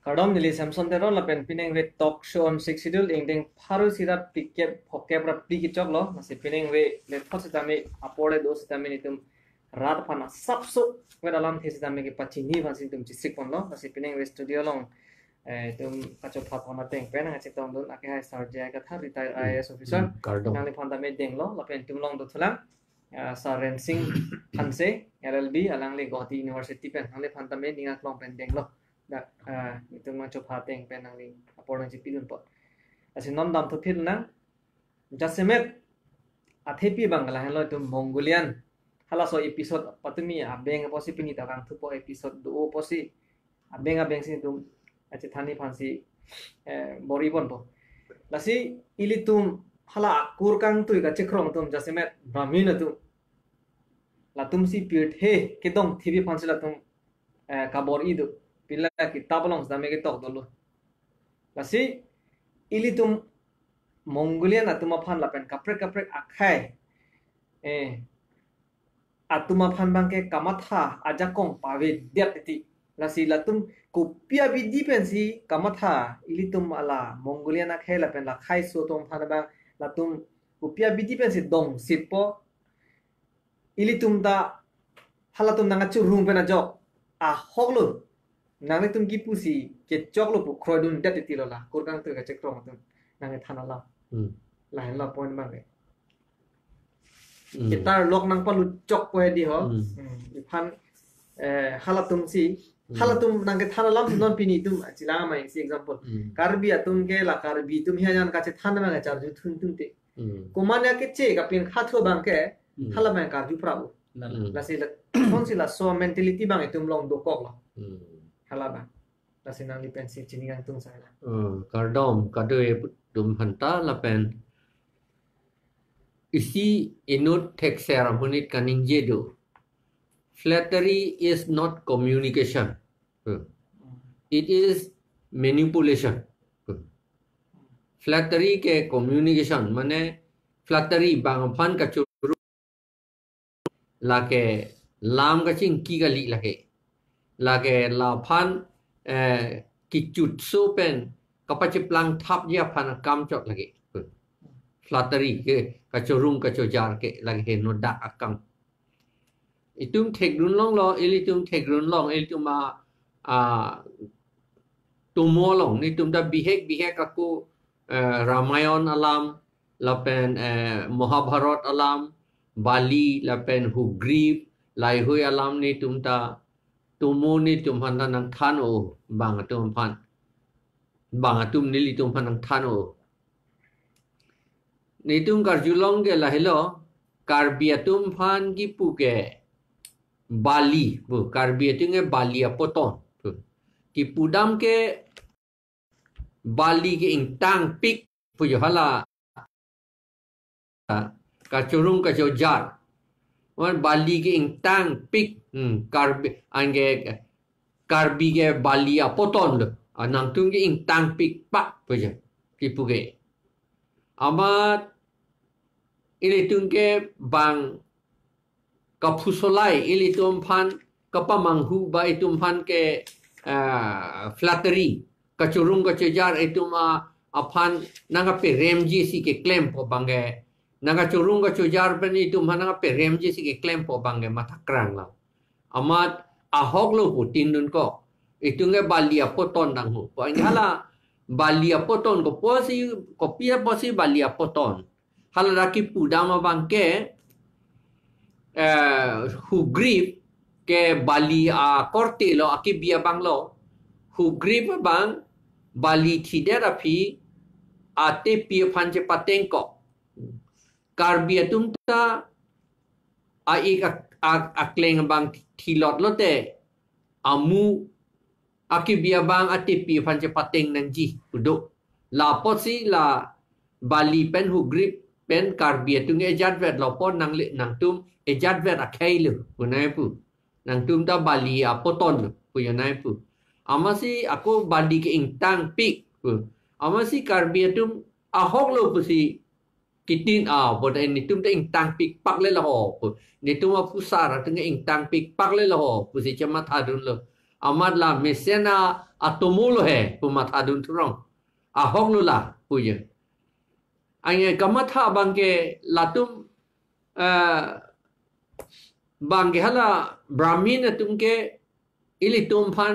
Kadom nili Samson tero la pen pineng we talk show on six schedule ingding paru sira pikke hokke pra piki chok lo nasi pineng we le thos tame apode dos tame nitum rat phana sapso we dalam this tame ke pachini vansi tum chisik pon lo nasi pineng we studio long tum kacho phat hona teng pen nga chitong don ake hai sarja ka tha retired IAS officer nang le phanda me deng lo la pen tum long do thulang sa rensing phanse LLB alang le Guwahati University pen nang le phanda me ninga klong pen deng lo dak itu mah coba teng penang ling apolong jipi dun pot asin nom dam thupil na jasemet athepi bangla helo itu Mongolian hala so episode patumi abeng posi pini takang thupo episode do posi abeng sin tum achi thani phansi boribon po lasi ilitum hala kurkang tu ga chekrong tum jasemet brahmin tu latum si pit he kedong thibi phansi latum kabor idu pila kitab long dame ke tok dulu lasi ilitum Mongolian atuma phan lapen kaprek akhai atuma phan bangke kamatha ajakong pawe diapti lasi latum kupia bidi pensi kamatha ilitum ala Mongolian akhai lapen la khai so tom phan bang latum kupia bidi pensi dong sipo ilitum da halatum nangachu room pena jok a hoglu nang tum ki pusi ke choklo pu khrodun dat ti lola kurkang tu ga chekrong tum nang thana la la la point bang kita lok nang palu chok ko di ho phan halatum si halatum nang ke thana lam non pini tum chila mai si example karbi atum ke la karbi tum hian ka che thana ma char ju thun tum te kumanya ke che ka pin khatho bang ke hala ma ka ju prabu la si la kon si la so mentality bang tum long do kok la halaba nasi nang lipensi ciningan tung saya kardom kadoi dum hanta lapen isi inut tek ceremony kaning jedo flattery is not communication it is manipulation flattery ke communication mane flattery bang phan ka churu lake lam ka ching ki gali lake lage la phan ki chut so pen kapachi plang thap ya phan kam chok lage flattery ke kachorung kachojar ke lage no da akang itum thek run long lo ilitum thek run long ilitum tumo long ni tum da bihek aku Ramayan alam lapen Mahabharat alam Bali lapen Hugriv lai hui alam ni tum ta tumo ni tum phan nang than o bang tum phan bang tum nili tum phan nang than o ni tum kar julong ke lahilo karbiatum phan ki pu ke Bali bu karbiatum ke Bali apoton ki pudam ke Bali ke intang pik pu yo hala ka churung ka jojar wan Bali ke intang pik karbi ange karbi ke Bali apoton lo anang tung ke intang pik pak puja kipu ke amat ini tung ke bang kapusolai ili tum phan kapamanghu ba itum phan ke flattery kachurung kachujar ituma aphan nanga pe remji si ke claim po bange naga churung kachujar pen itum nanga pe remji si ke claim po bange mathakrang la amat ahok lo putin dun ko itunge balia poton dang hu po ingala balia poton ko posi ko pia posi balia poton hala raki pudama bangke who grieve ke Bali korte lo akibia banglo who grieve bang Bali therapy ate pia panje patengko karbia tumta a ik akleng bang thilot lote amu akibia bang ate pia panje pateng nangji uduk la posi la Bali pen who grieve pen karbia tunge jadvet lo pon nang tum ejadvet akai lu punai pu nang tum ta Bali apoton pu yanai pu amasi aku Bali ke intang pik pu amasi karbia tum ahok lo pu si kitin bod ni tum ta intang pik pak le lo pu ni tum pusara tunge intang pik pak le lo pu si chama thadun lo amat la mesena atomul he pumatha dun turong ahok lula puye ange kamatha bangke latum bangke hala brahmin tumke ilitum phan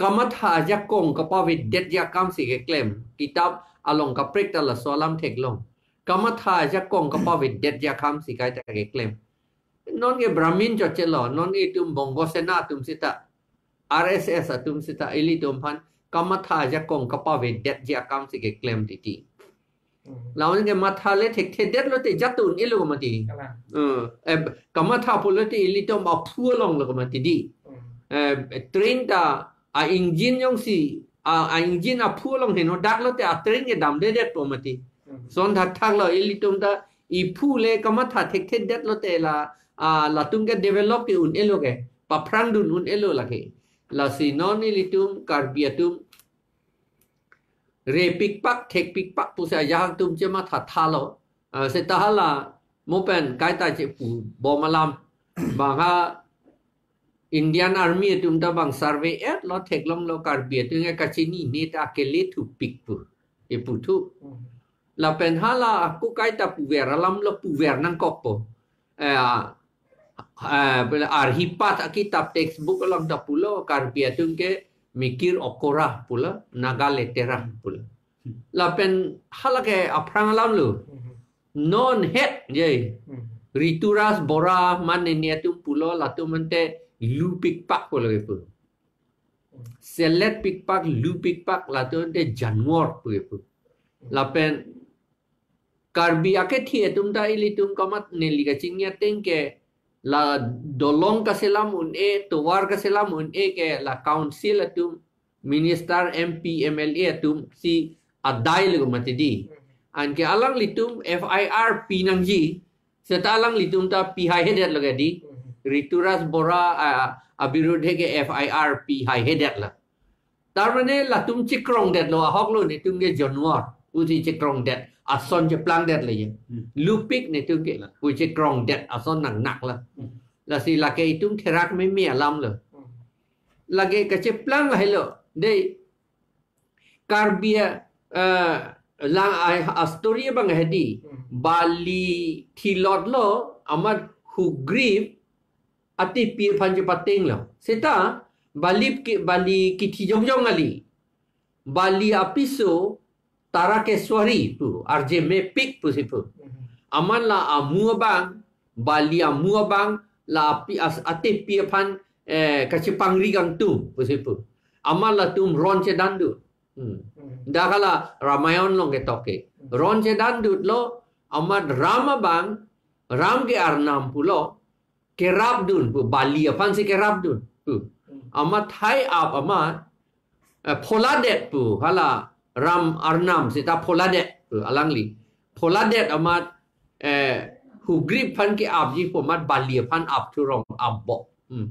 kamatha jakong kapawit det jakam si ke claim kitab along ka prek la solam theklong kamatha jakong kapawit det jakam si kai ta ke claim non ke brahmin cho chelo non itum bongo sena tum sita RSS atum sita ilitum phan kamatha jakong kapawit det jakam si ke claim ti lawan ke matha le thek the det lo te jatun ilu ma ti kamatha polo te ilitum ba phuolong lo ma ti di train ta a engine yong si a engine a phuolong he no dak lo te a train ke dam de det po ma ti son thak thak lo ilitum ta I phule kamatha thek the det lo te la la tum ke develop ke un elo ke pa prang dun un elo la ke la si non ilitum karbiatum re pik pak thek pik pak pu sa yang tum che ma tha tha lo se ta hala mopen kai ta che pu bo malam ba ha Indian Army tum ta bang survey et lo thek long lo karbiatum nge ka chini ni ta ke le thu pik pu e pu thu la pen hala aku kai ta pu ver lam lo pu ver nang kok po arhipat kitab textbook lang da pulo karbiatum ke mikir okora pula nagale terah pula lapen halake aprang lam lu non het je rituras bora manenia tu pulo latu mente lu pik pak pula pu selet pik pak lu pik pak latu mente januar pu lapen karbi ake thie tum ta ili tum kamat neli ka chingya tengke la dolong ka selam un e towar ka selam un e ke la council atum minister MP MLA atum si adai le mati di an ke alang litum FIR pinangji setalang litum ta pi high headed laga di rituras bora abirudhe ke FIR pi high headed la tarmane la tum chikrong det lo hok lo ni tum ge januar uti chikrong det ason je plang det le lupik ne tum ke u chikrong det ason nang nak la si la ke tum therak me mi alam lo la ke ka che plang la helo de karbia lang a story bang hedi bali thilot lo amad who grieve ati pi phanje pating lo seta bali ki thijong jong ali bali apiso Tarakeswari pu RJ Mepik pu sipu aman la amua bang bali amua bang la api ate pi phan kachipang rigang tu pu sipu aman la tum ron che dandu dakala ramayon long ke toke ron che dandu lo amad rama bang ram ke arnam pulo kerab dun pu bali phan se kerab dun pu amat thai ap amat pholadet pu hala Ram Arnam sita Poladet alangli Poladet amat who grip pan ke ab ji pomat bali pan ab tu rong abbo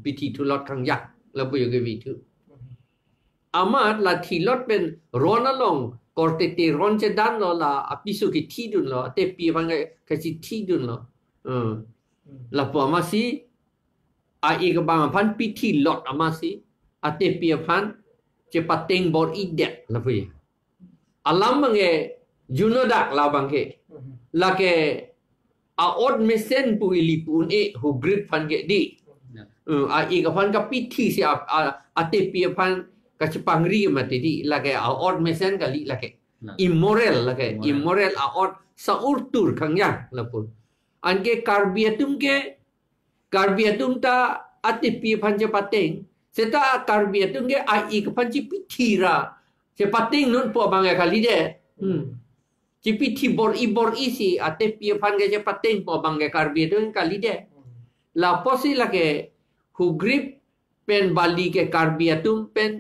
piti tu lot kang yak la bu yoge vitu amat la thi lot pen rona long korte te ron che dan lo la apisu ki thi dun lo te pi pan ka chi thi dun lo la po amasi a ik bang pan piti lot amasi ate pi pan che pateng bor idet la bu alam mange junodak la bangke la ke a od mesen pu ili pun e hu grip fan ke di a i ka fan ka pithi si a te pi fan ka chpangri mate di la ke a od mesen ka li la ke immoral la ke immoral a od sa urtur khang yang la pu an ke karbiatum ta ate pi fan je pateng seta karbiatum ke a i ka fan chi pithi ra je pating nun po bang kali de GPT bor isi ate pi fan ge je pating po bang karbi tu kali de la posi la ke who grip pen bali ke karbi atum pen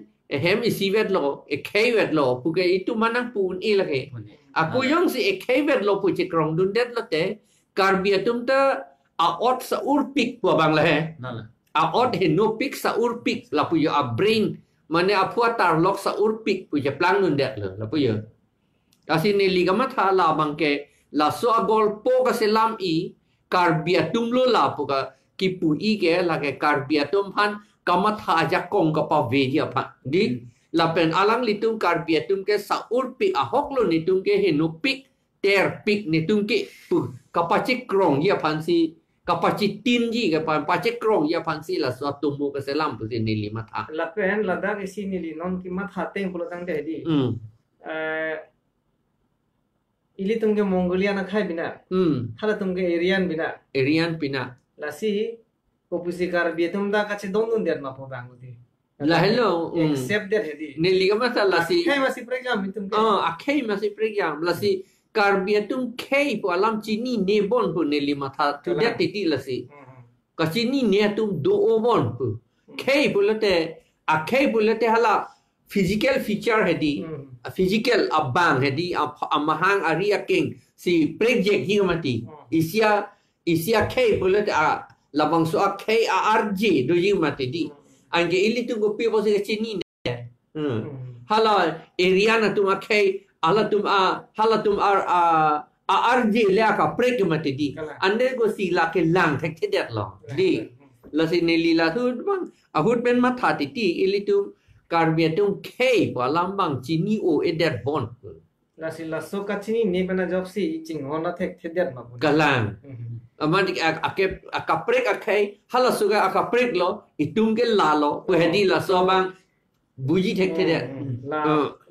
hem isivet lo e kaivet lo pu ke itu manang pun i la ke aku yong si e kaivet lo pu che krong dun det lo te karbi atum ta a ot sa urpik po bang la he a ot he no pik sa urpik la pu yo a brain Mane apua tar lok sa urpik pu je plang nun det la pu ye kasi ni ligamat ha la bangke la so agol po ka selam I karbiatum lo la pu ka ki pu I ke la ke karbiatum han kamatha aja kong kapa vedia pa di lapen alang litung karbia tum ke saur pi ahok lo ni tum ke henu pik ter pik ni tum ke pu kapaci krong ya pansi kapaci tin ji ke pan paci krong ya pansi la suatu mu ke selam pu ni lima tha lapen ladak isi ni li non ki matha teng pulo tang de di ili tungke Mongolia na khai bina hala tungke Aryan bina lasi kopusi karbia tum da kache don der ma po bangu di la hello accept der hedi ni liga masa lasi khai masih program tum ke akhai masih program lasi karbia tum khai po alam chini ne bon pu ne lima tha tu dia titi lasi ka chini ne tum do bon pu khai bulate akhai bulate hala physical feature hedi physical abang hedi amahang aria king si project hi mati isia khai bulate labang so khai rj do yi mati di ange ili tu gopi bo se chini ne hala area na tu khai hala tum rj le ka prek mati di ande go sila ke lang thek det lo di la si ne lila tu bang ahut ben ma tha ti ili tu karbia tum khai pa lambang chini o edet bon la si la so ka chini ne bana job si ching hona thek det ma galang amadi akaprek akai hala suga akaprek lo itum ke lalo pehdi la so bang buji thek det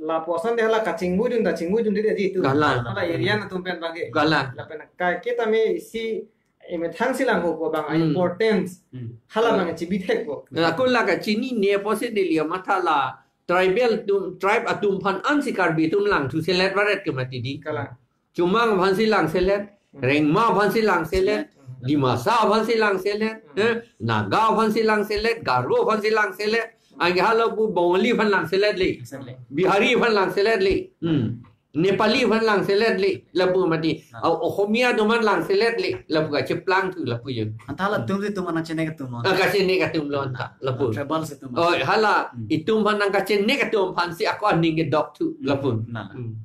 la posan de hala ka chingbu dun de di tu hala area na tum pen bage galang la pen ka ke tame si eme thang silang ho ko bang importance hala bang chibi thek ko aku la ka chini ne pose de lia mathala tribe atum phan ansikar bi tum lang thu selet waret ke mati di kala cumang phan silang selet rengma phan silang selet dimasa phan silang selet naga phan silang selet garo phan silang selet ang hala bu bongli phan lang selet li bihari phan lang selet li Nepali phan lang selet li lapu mati Ohomia doman lang selet li lapu ka cheplang tu lapu yun antala tum se tum ana chene ka tum ka chene ka tum lon ta lapu travel se tum oh hala itum phan nang ka chene ka tum phan si ako aning ke dok tu lapu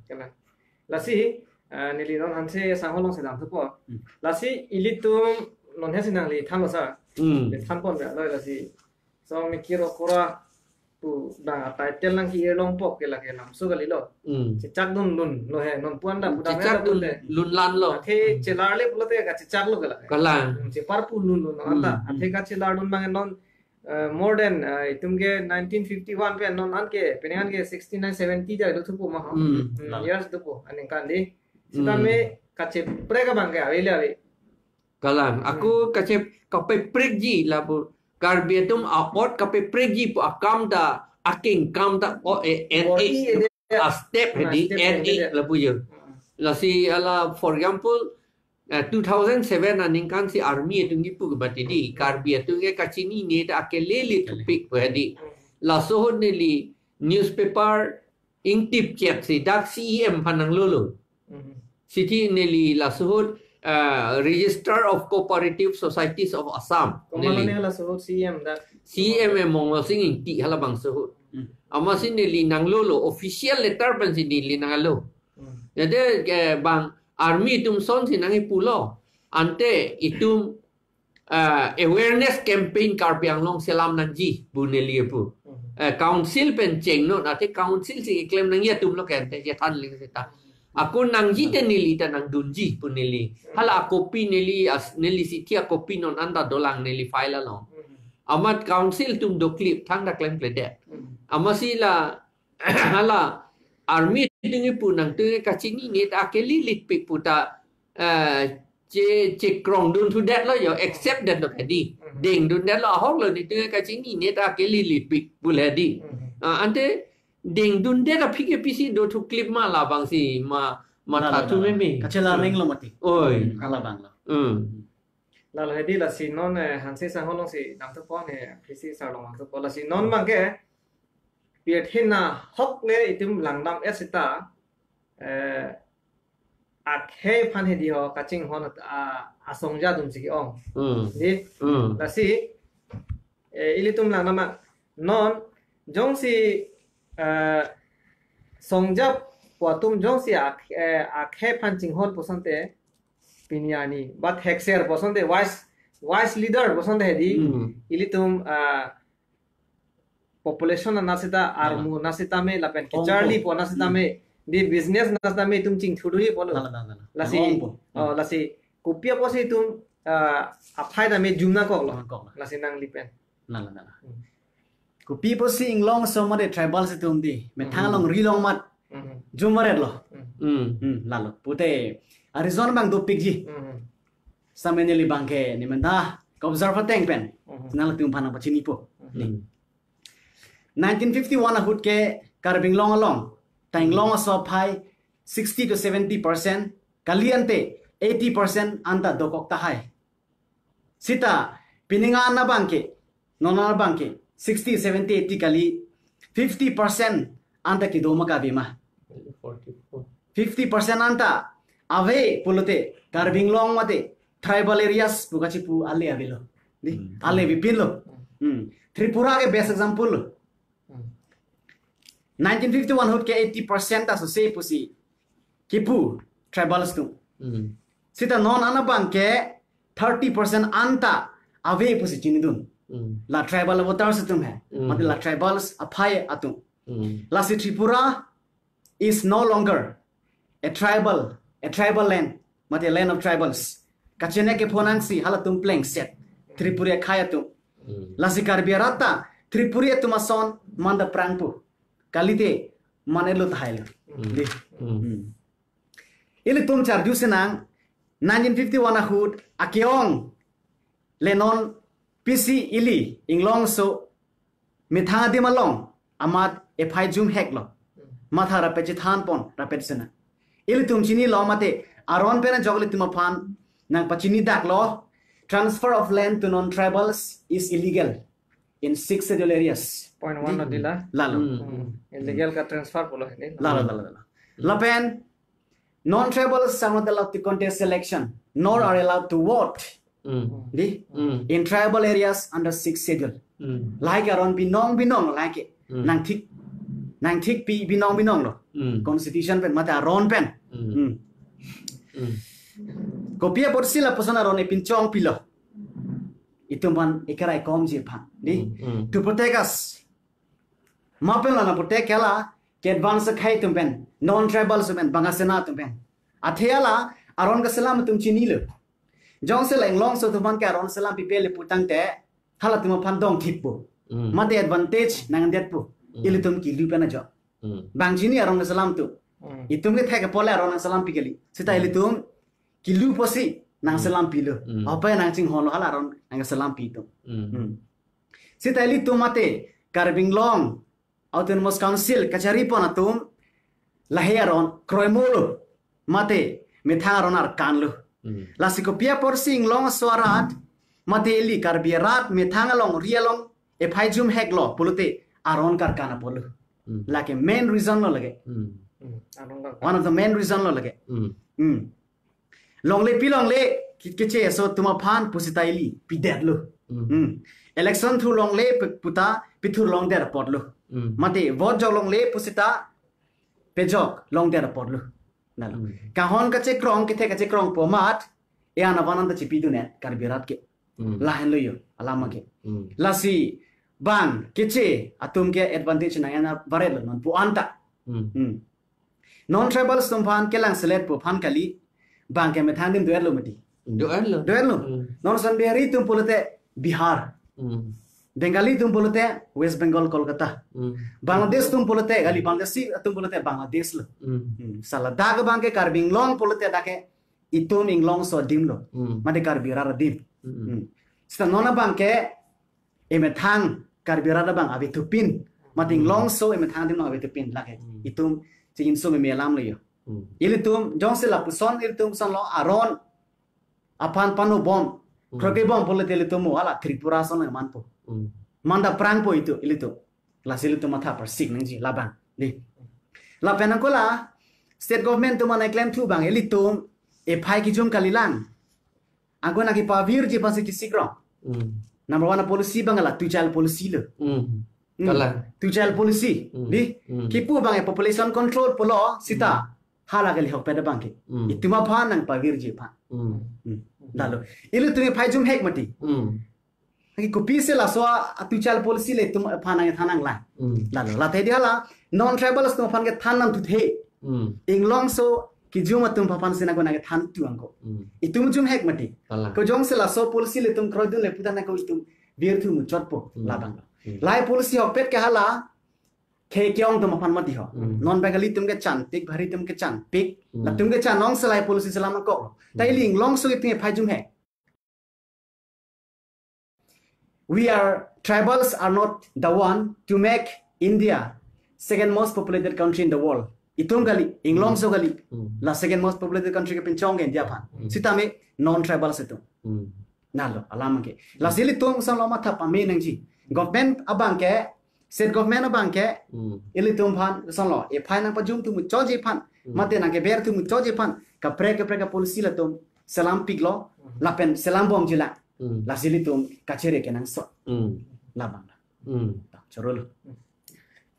kala lasi nili non hanse sangholong se dam tu po lasi ilitum non he sinang li thang sa tham pon ba loi lasi so mi kiro kora pu dang title nang ki long pok ke la ke lam so gali lo chak dun lo he non puan da budang chak dun lun lan lo the chelar le pulote ka chak lo kala che par pu lun ata athe ka chelar dun mang non more than tumge 1951 pe non an ke penyan ke 69 70 ja lo thu pu ma years do pu aning kan di sita me ka che prega bang ke ave kala aku ka che ka pe preg ji la bu Karbietum apot kape pregi pu akam da aking kam da o a step hedi lapu je la si ala for example 2007 aning kan si army tu ngi pu bati di Karbietum ke kachini ne da akele li topik hedi la so ne li newspaper ing tip chat si dak CEM panang lolo city ne li la so Register of Cooperative Societies of Assam. Komalane hala so CM da. CM mong sing ti hala bang so. Amasin ni nang lolo official letter ban sin ni nang lo. Jadi bang army tum son sin nang pulo. Ante itum awareness campaign karpiang long selam nanji buneli pu. Council pen cheng no ate council si claim nang ya tum lo kan te than ling sita. Aku nang jite nili ta nang dunji pun nili. Hala kopi nili sitia kopi non anda dolang nili file long. Amat council tum do clip thang da claim plede. Amasila hala army tingi pun nang tu kachini ni ta keli lit pik puta che krong dun tu dat lo yo accept that lo hadi. Ding dun dat lo hok lo ni tu kachini ni ta keli lit pik bul hadi. Ante ding dun de da phike pc do thu clip ma la bang si ma tha tu me kachela ring lo mati oi ala bang lo la la hedi la si non hanse sang holong si nam to pon he pc sa long to pon la si non mang ke piet hina hok le itum langdam esita a khe phan hedi ho kaching hon a songja dum si ong ni la si ilitum langdam non jong si songjap potum jong si a khe phan ching hon posante pinyani but hexer posante wise leader posante hedi ilitum population na nasita armu nasita me lapen ki charli po nasita me di business nasita me tum ching thudui polo lasi lasi kupia po si tum aphai da me jumna kok lo lasi nang lipen Kupi po si inglong so mare tribal si tum di me thang long rilong mat jumaret lo lalo pute Arizona bang do pigji sameneli bangke ni menda observer tank pen nang tum phanang pachini po 1951 hut ke karbing long along tang long so phai 60 to 70% kaliante 80% anta dokok ta hai sita pininga na bangke nona bangke 60 70 80 kali 50% anta ki doma ka bima 50% anta ave pulote karbing long mate tribal areas bukachi pu ale avelo di ale bipinlo Tripura ke best example 1951 hut ke 80% ta so se pusi kipu tribals tu sita non anabang ke 30% anta ave pusi chinidun la tribal avatar situm hai mate la tribals aphai atum la si Tripura is no longer a tribal land mate land of tribals kachene ke phonangsi halatum plank set Tripura khayatum la si Karbiarata Tripura tumason manda prangpu kalite manelo thailo di ili tum charju senang 1951 ahut akyong lenon PC ili inglong so mithanga di malong amat ephai jum heklo matha rapet than pon rapet sena ili tum chini lo mate aron pena jogli tum phan nang pachini dak lo transfer of land to non tribals is illegal in 6 scheduled areas point 1 dila lalo illegal ka transfer polo hai lalo lapen non tribals are not allowed to contest election nor are allowed to vote di in tribal areas under 6 schedule like aron binong like nang thik pi binong lo constitution pen mata aron pen kopia porsila posana ron epin chong pilo ituman ikarai kom je pha di to protect us mapen lana protect kala ke advance khai tumpen non tribals pen bangasena tumpen athiala aron ka salam tum chini lo jong se leng long so tuman ka aron salam pipele putang te hala tum phan dong thippo mate advantage nang det pu ilitum ki lupena jo bang chini aron ka salam tu itum ke thak pole aron salam pikeli sita ilitum kilu posi nang salam pilo apa nang ching holo hala ron nang salam pito sita ili tumate karbing long autonomous council kachari ponatum laheron kroemolo mate metharon ar kanlo lasiko pia porsing long swarat mate ili karbiarat methangalong rialong e phaijum heklo pulute aron kar kana polo like a main reason no lage one of the main reason no lage longle pilongle kitche so tuma phan pusitaili pidetlo election through longle puta pithur long der potlo mate vote jog longle pusita pejok long der potlo nalo ka hon ka che krong ke the ka che krong pomat e ana bananda chipi du net karbirat ke lahen lo yo alama ke lasi ban kitche atum ke advantage na yana varelo non pu anta non tribal stum phan kelang select pu phan kali bangke me thang dim duerlo mati duerlo non san bihari tum pulate Bihar Bengali tum pulate West Bengal Kolkata Bangladesh tum pulate gali Bangladesh tum pulate Bangladesh lo sala dag bangke karbing long pulate dake itum inglong so dimlo mate karbirara dim sta nona bangke e me thang karbirara bang abi tupin mate inglong so e me thang dim no abi tupin lake itum chin so me lam lo yo ilitum jongse la puson ilitum son lo aron apan panu bom kroke bom polete ilitum wala Tripura son manpo manda prang po itu ilitum la silitum matha par sik nangji labang di la penakola state government tu mana claim tu bang ilitum e phai ki jum kalilang agona ki pavir ji pasi ki sikro number 1 policy bangala tu child policy lo kala tu child policy di kipu bang population control polo sita hala gali hok peda bangke ituma phan nang pavir je pha dalo ilu tumi phai jum hek mati Hagi kopi se la so atu chal policy le tum phanang thanang la la the dia la non tribals no phan ke thanam tu the ing long so ki juma tum phan se na ko na ke than tu angko itum jum hek mati ko jong se la so policy le tum krodun le putana ko itum biar tu mu chotpo la bang lai policy hok pet ke hala ke kyong tum phan mati ho non bengali tum ke chan pik bhari tum ke chan pik la tum ke chan nong se lai policy selama ko tai ling long so iting phai jum hek. We are tribals are not the one to make India second most populated country in the world. Itum gali inglong so gali la second most populated country ke pinchong India pan. Sitame non tribals itu. Nalo alam ke. La sili tum sang lama thap ame nangji. Government abang ke state government abang ke ili tum pan sang lo e phai nang pajum tum choji pan. Mate nang ke ber tum choji pan ka pre policy la tum salam piglo la pen salam bom jila. La sili tum kachere ke nang so la bang la chorolo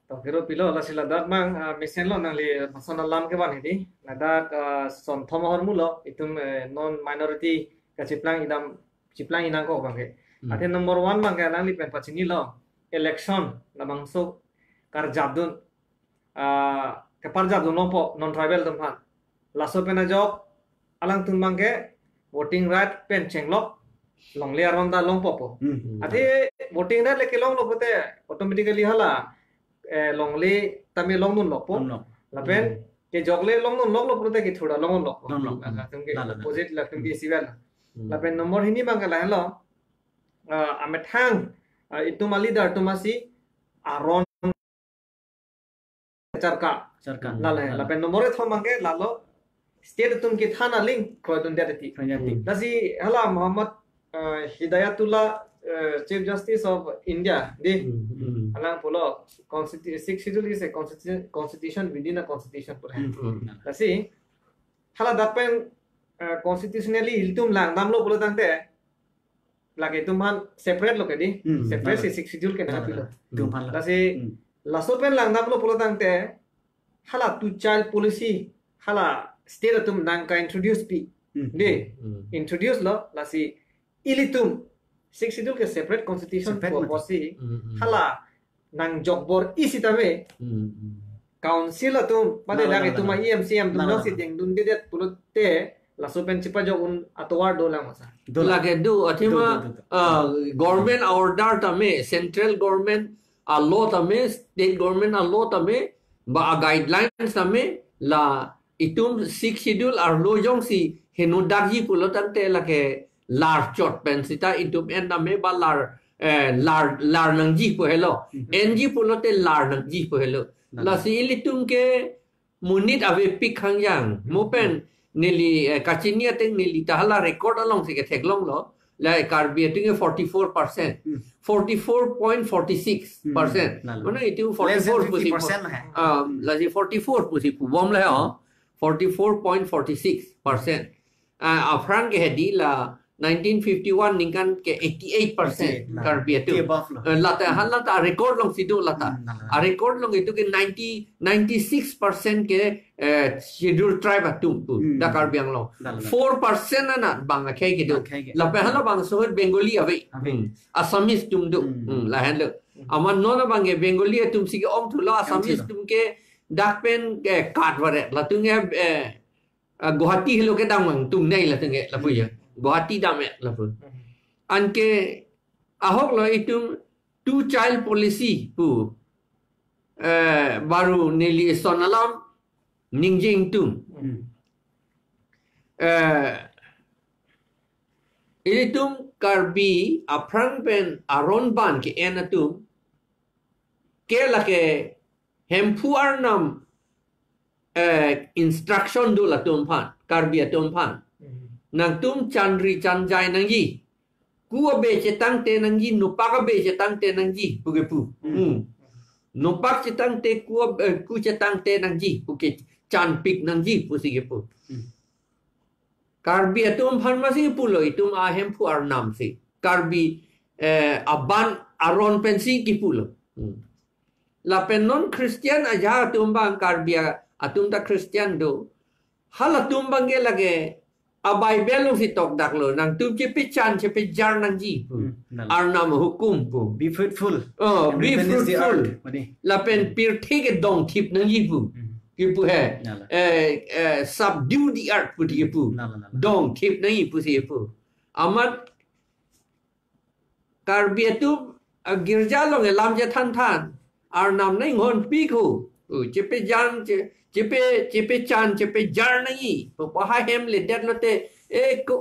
to hero pilo la sila dak mang mesen lo nang li masana lam ke ban hidi na dak son thomahor mulo itum non minority ka chiplang inang ko bang ke ate number 1 bang ke nang li pen pachini lo election la bang so kar jabdun ke par jabdun no po non tribal tum phan la so pen jok alang tum bang ke voting right pen chenglok long le aronda long popo ate voting right le ke long lopote automatically hala long le tame long nun lokpo la pen ke jogle long nun lok lopote ke thoda long lok tumke opposite la tumke sivel la pen nomor hini bang la hello ame thang ituma leader tumasi aron charka la pen nomor thomang ke lalo state tumke thana link krodun derati dasi hala Muhammad Hidayatullah Chief Justice of India di alang polo constitution 6 schedule is a constitution within a constitution pur hai kasi hala dapen constitutionally hiltum lang namlo polo tangte lage tumhan separate lo ke di separate 6 schedule ke na pilo kasi laso pen lang namlo polo tangte hala tu child policy hala state tum nang ka introduce pi di introduce lo lasi ilitum 6 schedule ke separate constitution ko bosi hala nang jogbor isitame council atum pade lage tuma EMCM dum no siteng dun dedet pulote la sopen chipa jogun atwar dola masa lage du atima government order tame central government a law tame state government a law tame ba guidelines tame la itum 6 schedule ar lo jong si henu darji pulotante lage lar chot pen sita itum en name ba lar nang ji po hello NG pulote lar nang ji po hello la si ilitum ke munit ave pik khang yang mopen nili kachinia teng nili tahala record along se ke theklong lo la karbi tinge 44% 44.46% mana itu 44% la si 44 pusi bom la 44.46% afran ke hedi la 1951 ningkan ke 88% karbi itu lata halata record long situ lata a record long itu ke 96% ke schedule tribe atum da karbi ang long 4% na bang ke gitu la pe hala bang sohot bengali ave assamese tum du la han le aman nona bang bengali tum si ke om thula assamese tum ke dakpen ke kat ware la tunge Guwahati hilo ke damang tum nei la tunge la puya Guwahati dame la pu anke ahok lo itum two child policy pu baru nili sonalam ningjing tum ilitum karbi aprang pen aron ban ke enatum ke la ke hempu arnam instruction do la tum pan karbi atum pan nang tum chandri chanjai nang yi kuwa be chetang te nang yi nupak be chetang te nang yi puge pu nupak chetang te kuwa ku chetang te nang yi puge chan pik nang yi pu sige pu karbi atum pan masi pulo itum ahem pu arnam si karbi aban aron pensi ki pulo la pen non Christian aja atum bang karbi atum ta Christian do hala tum bang lage abai belong si tok dak lo nang tum cepe chan cepe jar nang ji pu arnam hukum pu Be fruitful. oh And be replenish the fruitful earth. Madi. la pen pir thege dong tip nang ji pu ki pu he subdue the earth pu ti pu dong tip nang ji pu si pu amat karbiatu girja lo nge lam je than arnam nai ngon pi khu cepe jan cepe chan cepe jar nai pu pa ha hem le det lo te e ko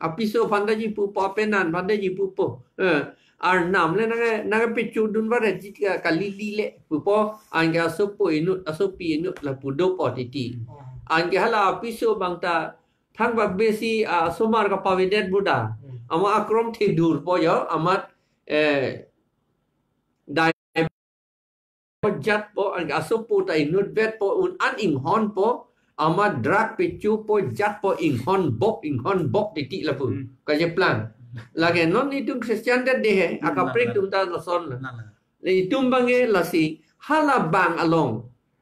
apiso phanda ji pu pa penan phanda ji pu po arnam le na pe chu dun ba re ji ka li li le pu po anga so po inu aso pi inu la pu do po ti ti anga hala apiso bangta thang ba besi somar ka pavidet buda ama akrom the dur po yo amat dai jat po ang aso po ta inut vet po un an ing hon po ama drag pe chu po jat po ing hon bok ti ti la pu ka je plan lage non ni tum christian de he aka prik tum ta son le tum bange la si hala bang along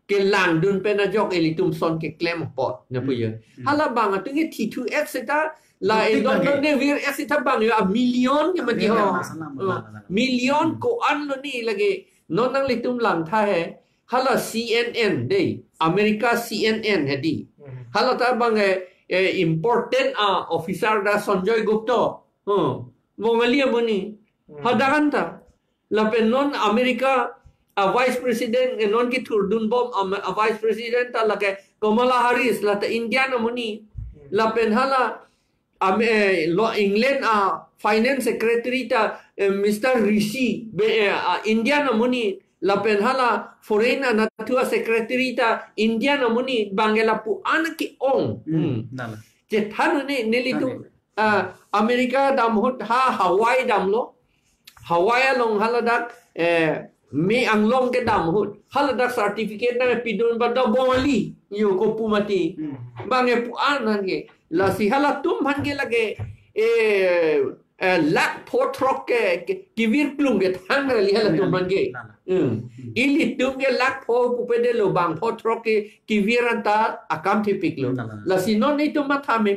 ke lang dun pe na jok eli tum son ke klem pot na pu ye hala bang tu nge t2x eta la e don de vir eta bang yo a million ke mati ho million ko an lo ni lage non nang litum lang tha hai hala CNN dei America CNN he di hala ta bang important officer da Sanjay Gupta mongalia boni hadagan ta la pen non America vice president non ki thurdun bom vice president ta lage Kamala Harris la ta India na moni la pen hala lo England finance secretary ta Mr. Rishi India na muni la penhala foreign natua secretary ta India na muni bangela pu anaki ong je thanu ne nelitu America dam hot Hawaii dam lo Hawaii long haladak me anglong ke dam hot haladak certificate na pidun bada boli yo ko pumati bange pu anan ke la si hala tum han ke lage lak potrok ke kivir plung ke thang li hala tum han ke ili tum ke lak po pupede lo bang potrok ke kiviranta akam tipik lo la si non ni tum matha me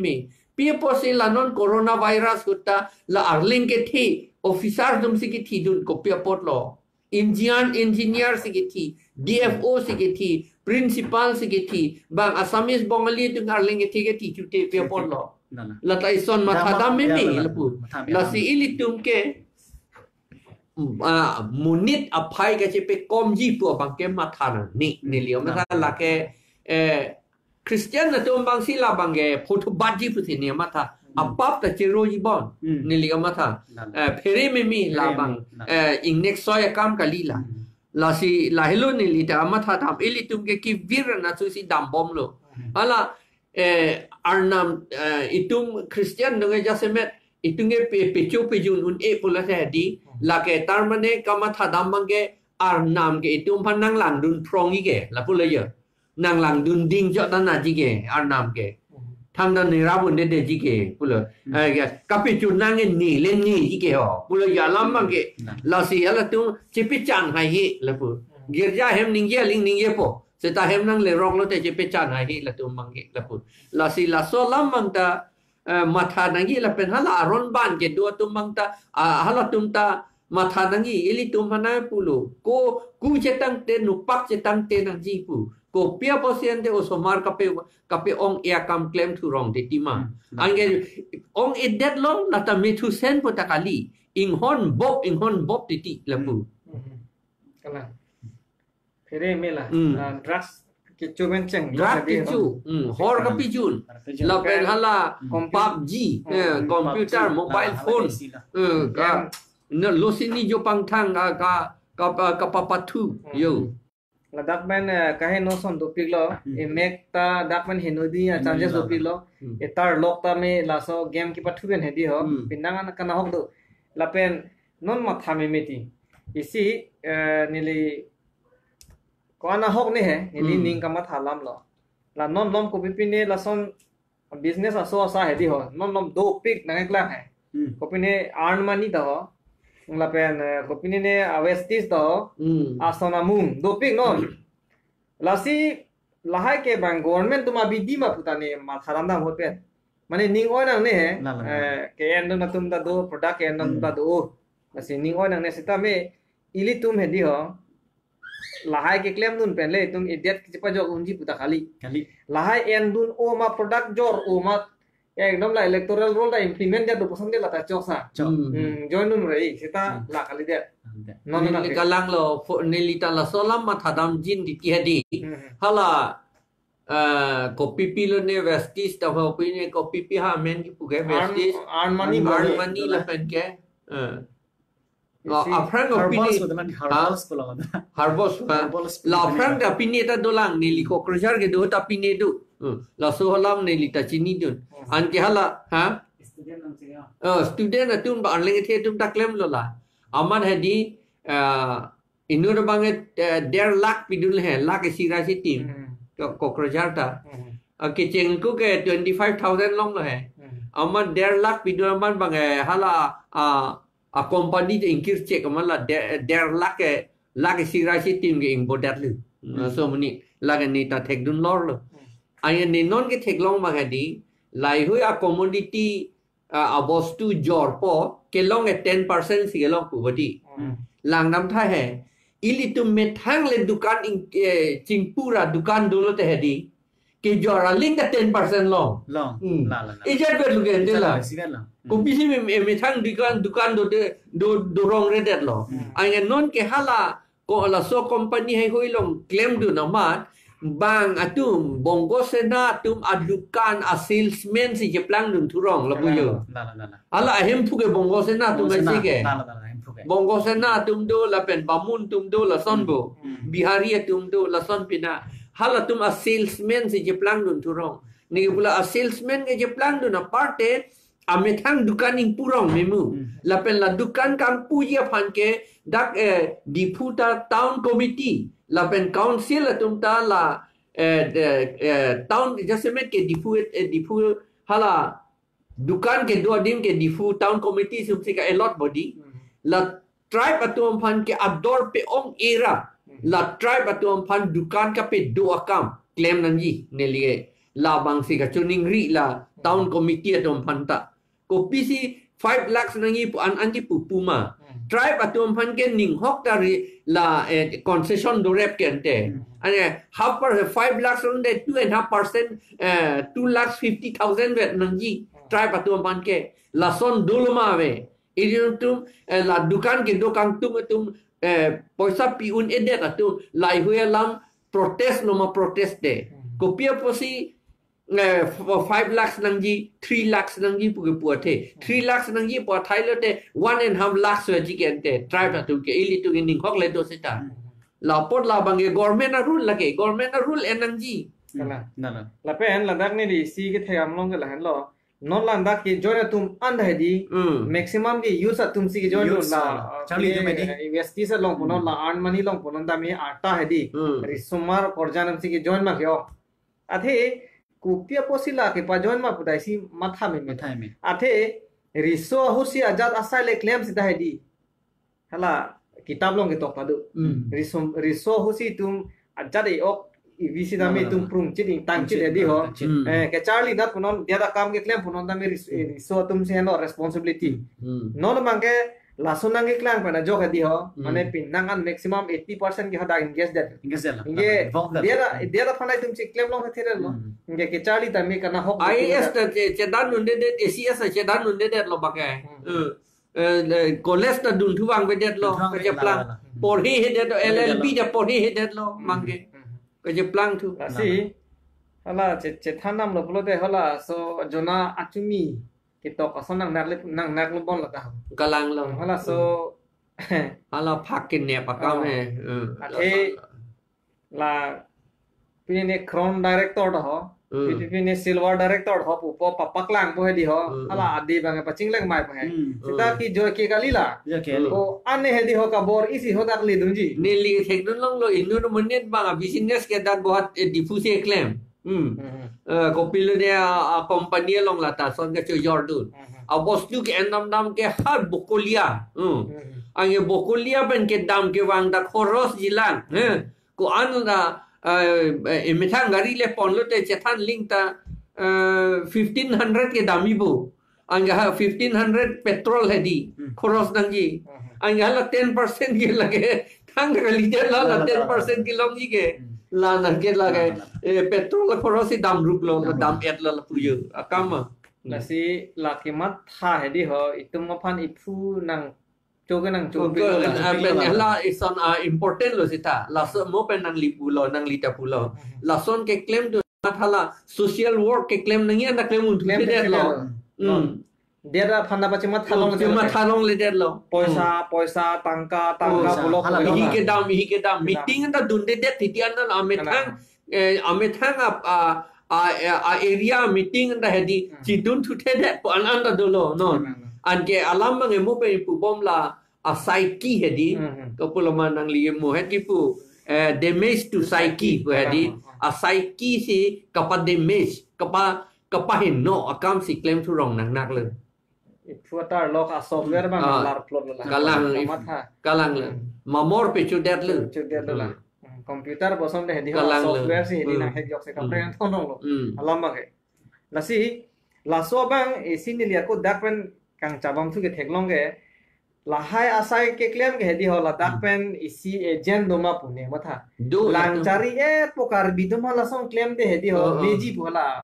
pia posi la non coronavirus hutta la arling ke thi officer dum si ke thi dun ko pia pot lo engineer si ke thi DFO si ke thi principal si ke thi bang Assamese Bengali tu arling ke thi chute pia pot lo la tai son mathadam me lapu la si ili tum ke munit apai ke chepe kom ji pu bang ke mathana ni lio ma la ke Christian na tum bang sila bang ke photo baji pu ni matha apap ta chiro ji bon ni lio matha phere me mi la bang ing next soy kam kalila la si la hello ni li ta matha tam ili tum ke ki vir na su si dam bom lo ala arnam itum Christian nge jasemet itunge pecho pejun un e pula se di la ke tarmane kamatha damang ke arnam ke itum phanang lang dun prongi ke la pula ye nang lang dun ding jo tan na ji ke arnam ke thang da ne ra bun de ji ke pula ka pecho nang ni len ni ji ke ho pula ya lam mang ke la si ala tu chipi chan hai hi la pu girja hem ning ye ling ning ye po seta hem nang le rong lo te chepe chan hai hi la tu mangi la pu la si la so lam mang ta matha nangi la pen hala ron ban ke do tu mang ta hala tum ta matha nangi ili tum hana pulu ko ku chetang te nu pak chetang te nang ji pu ko pia posien de osomar kape ong ya kam claim tu rong de tima ange ong it dead lo la ta me tu sen po takali ing hon bob ti la pu kala phere me la drugs ke chumen cheng drug pichu hor ka pichun la pen hala PUBG computer mobile phone ka no lo sini jo pang thang ka papatu yo la dakman kahe no son do piglo e mek ta dakman henodi chances do piglo e tar lok ta me la so game ki pathu ben hedi ho pinangan kana hok do la pen non ma thame meti isi nili kona hok ne he nili ning kama thalam lo la non lom ko pipine la son business aso asa hedi ho non lom do pig na kla hai ko pine earn money do la pen ko pine ne avestis do asona mum do pig non la si lahai ke bang government tuma bidi ma putane ma tharam da ho pe Mane ning oi nang ne ke en na tum da do product ke en da do nasi ning oi nang ne sita me ili tum he di ho lahai ke claim dun pen le tum idiot ki pa jog unji puta kali lahai en dun o ma product jor o ma ekdom la electoral roll da implement dia do pasang dia la ta chok sa join dun rei sita la kali dia non na kalang lo nelita la solam ma thadam jin di ti hala kopi pilo ne vestis ta hopi ne kopi pi ha men ki puge vestis earn money la pen ke afrang opini harbos la afrang da pini ta dolang ne liko krojar ke do ta pini du la so halam ne lita chini dun an ke hala ha student atun ba anleng the tum ta claim lo la aman hedi inur banget 1.5 lakh pidul he lakh sira si team Kokrajhar था के चेंग को के 25,000 long lo hai aman 1.5 lakh pidul man bangai hala a company de inkir check aman la 1.5 lakh sira si team ke ing bodat lu so mani laga ni ta thek dun lor lo ay ni non ke thek long ma di lai hui a commodity a bostu jor po ke long e 10% si long pu badi lang nam tha hai ili tu methang le dukan cingpura dukan dulu teh di ke jora ling ka 10% long ijet bet lu gen de la ko bisi methang dukan do rong redet lo ai non ke hala ko la so company hai hoi long claim du na mat bang atum bongo sena tum adukan a salesman si jeplang dun thurong la buyo ala hem phuke bongo sena tum si ke bongo sena tum do la pen bamun tum do la sonbo bihari tum do la son pina hala tum a salesman si jeplang dun thurong ni pula a salesman ke jeplang dun aparte a methang dukan ing purong memu la pen la dukan kang puya phan ke dak diputa town committee la pen council tum ta la town jasmet ke dipu hala dukan ke do dim ke dipu town committee sum sika a lot body la tribe atum phan ke ador pe ong era la tribe atum phan dukan ka pe do akam claim nanji ne liye la bang sika chuning ri la town committee atum phan ta ko pc 5 lakhs nangi an anji puma tribe atum phan ke ning hok tari la concession do rep ke ante ane half per 5 lakhs on de 2.5% 2,50,000 vet nangi tribe atum phan ke la son dolma ve tum la dukan ke do kang tum poisa pi un edet atum lai huya lam protest no ma protest de ko pia posi 5 lakhs nangi 3 lakhs nangi puge puate 3 lakhs nangi po thailo te 1.5 lakhs we jigente tribe atum ke ili tu ning hok le do sita la pot la bange government rule lage government rule enangi la pen la dak ni di si ke thayam long ke la han lo non la dak ke join tum and hai di maximum ke use tum si ke join la chali de me di investi sa long punon la earn money long punon da me ata hai di risumar korjanam si ke join ma kyo athe kupia posila ke pa join ma pudai si matha me athe riso husi ajat asai le claim sida hai di hala kitab long ke tok padu riso husi tum ajat e ok visi da me tum prum chiding tang chid di ho ke charlie dat punon dia da kam ke claim punon da me riso tum se no responsibility non mangke lasun nang iklang pada jok di ho mane pinangan maximum 80% ki hada engage that dia da fanai tum chi claim long there lo inge ke charlie da me kana hok is da chedan nunde de acs chedan nunde de lo bakai koles da dun thuwang be det lo ke plang por hi det llb da por hi det lo mangge ke plang thu si hala che thanam lo polo de hala so jona achumi kita kasih nang lebon lah dah. Kalang lo. Hala so, hala pakin ni apa kau ni? lah, ini crown director dah ho, ini silver director ho, pupo papak lang boleh di ho. Hala adi bangga pacing lang mai bangga. Kita ki joy ki kali lah. Oh, aneh di ho kabor isi ho tak li dunji. Nili teknologi lo ini menit bangga business kita buat difusi claim. Kopi lo dia company long lata son ke cujor tu. Abos tu ke enam ke har bokolia. Angge bokolia ben ke dam ke wang dak horos jilang. Ko anu da emetang gari le pon lo te chetan link ta 1500 ke dami bu. Angga 1500 petrol hedi. Khoros nangji. Angga la 10% ke lage. Thang ka liter la 10% ke long ke. La nang ke lage petrol khoros si dam ruk lo dam et la puyo. Akama. Nasi lakimat tha hedi ho itum mapan ipu nang coba nang coba la ison important lo sita laso mo pen nang lipulo nang lita pulo lason ke claim tu mathala social work ke claim nang anda claim untuk dia lo dia ada phanda pace mat thalong le dia lo poisa tangka pulo hi ke dam meeting anda dunde dia titian na amethang area meeting anda hedi chidun tu tede anda dolo no anke alam mange mo pe pu bom la a psyche hedi ko pulama nang li mo hedi pu damage to psyche pu hedi a psyche si kapa damage kapa no akam si claim tu rong nak le ipu tar lok a software ba lar plot la kalang le mamor pe chu det le la computer bosom de hedi software si hedi na hedi yok se kapre thonong lo alam mange lasi laso bang isin liya ko dakpen kang cabang tu ke theklong ke lahai asai ke claim ke hedi hola dakpen isi agent doma pune matha lang cari pokar bidoma lasong claim de hedi ho meji bola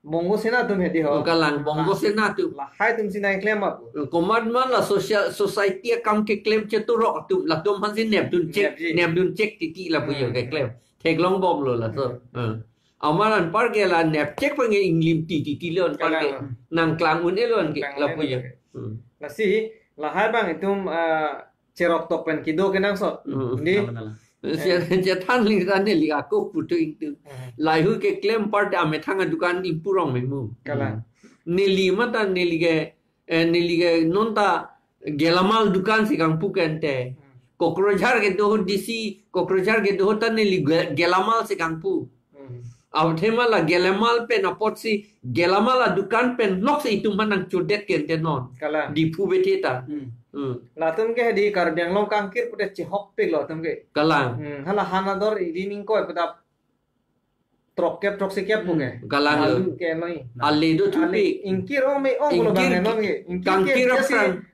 bongo sena tum hedi ho kalang bongo sena tu lahai tum sinai claim ap command man la social society kam ke claim cheturok tu la tum han sin nep dun check titi la puyo ke claim theklong bom lo la so amaran par ke la nep check pang inglim titi lon par ke nang klang un elon ke la puyo nasi lahai bang itum cerok topen kido ke nang so ni je than ling ran ne li ko putu ing tu lai hu ke claim part ame thanga dukan di purong me mu kala ne li mata ne li ge nonta gelamal dukan si kang pukente kokrojar ke do disi kokrojar ke do tan ne li gelamal si kang pu अब थेमा ला गेलामाल पे नपोटसी गेलामाल ला दुकान पे लॉक से इतुम मनang chodet ken tenon kala di pu beteta la tum ke di kar biang long kangkir pute chihok pe lo tum ke kalang hala hanador idining ko pada trokep troksikep bunge kalang ke noi ali do tupi ingkir o me o lo bang non ke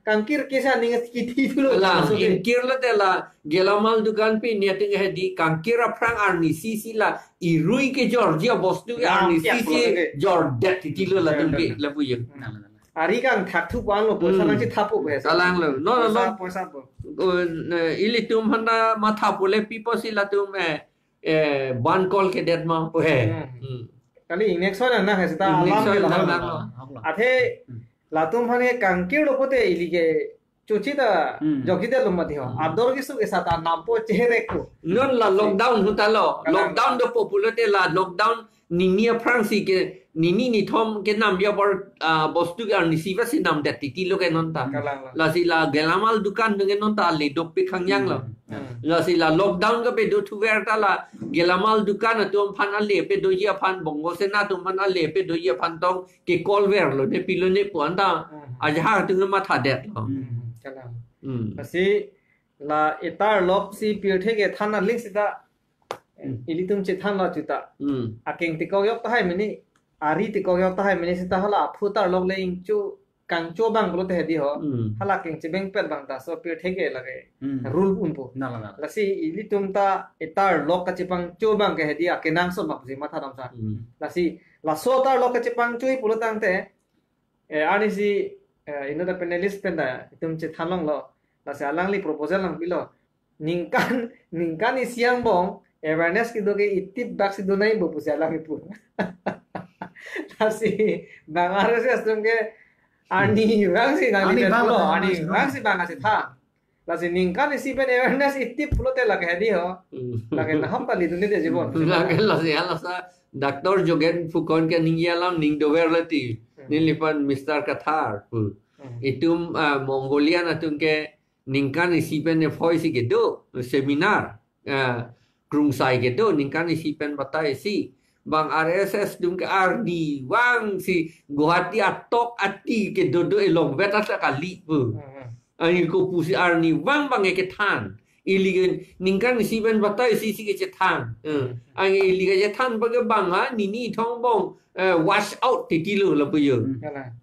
kangkir kesa ningas kiti dulu kalang ingkir la tela gelamal dukan pe niating hedi kangkir aprang arni sisi la irui ke Georgia bostu arni sisi jordet tilo la tumpi la puyo ari kang thak thu kwan lo poisa nang chi thapu be kalang lo no poisa po ili tum handa matha pole pipo si la tum ban call ke det ma po he kali next one na hai sta alam ke la athe la tum hane kangkir lo pote ili ke cuci da jogi da lo mati ho ador kisu ke sata nampo chehere ko non la lockdown hutalo lockdown do popularite la lockdown nini fransi ke nini ni thom ke nam bia bor bostu ar nisiva si nam dat ti lo ke non ta la si la gelamal dukan dengan non ta le dok pe khangyang lo la si la lockdown ka pe do thu ver ta la gelamal dukan atom phan ale pe do ya phan bongo se na tum phan ale pe do ya phan tong ke call ver lo ne pilo ne puan ta aja tu ma tha det lo Kasi la itar lop si pirthe ke thana link sita ilitum che thana chuta aking tikau yok ta hai mini ari tikau yok ta hai mini sita hala phutar lok le ingchu kangcho bang blo te di ho hala king che beng per bang ta so pirthe ke lage rule unpo la si ilitum ta itar lok ka chipang cho bang ke di akenang so ma si matha dam sa la si la so tar lok ka chipang chui pulutang te ani si ino da panelist penda itum che thalong lo la se alang li proposal lang bilo ningkan isiang bong awareness ki doge itip bak si donai bo pusi alang ipu la si bangar se astum ke ani bang si nang ni lo ani bang si bang si tha la si ningkan isi pen awareness itip pulo te lage di ho lage na ham pali dunia de jibon lage la sa doctor jogen fukon ke ningyalam ning dover lati nilipan Mr. Qatar itum Mongolian atum ke ningkan isipen voice ke do seminar krungsai ke do ningkan isipen batai si bang RSS dum ke ardi wang si Guwahati atok ati ke do elong beta sa kali pu ani ko pusi arni wang bang ke than illegal ningkan si ben batai si ke cetang ang illegal cetang baga bang ha ni thong bong wash out ti tilu la pu yo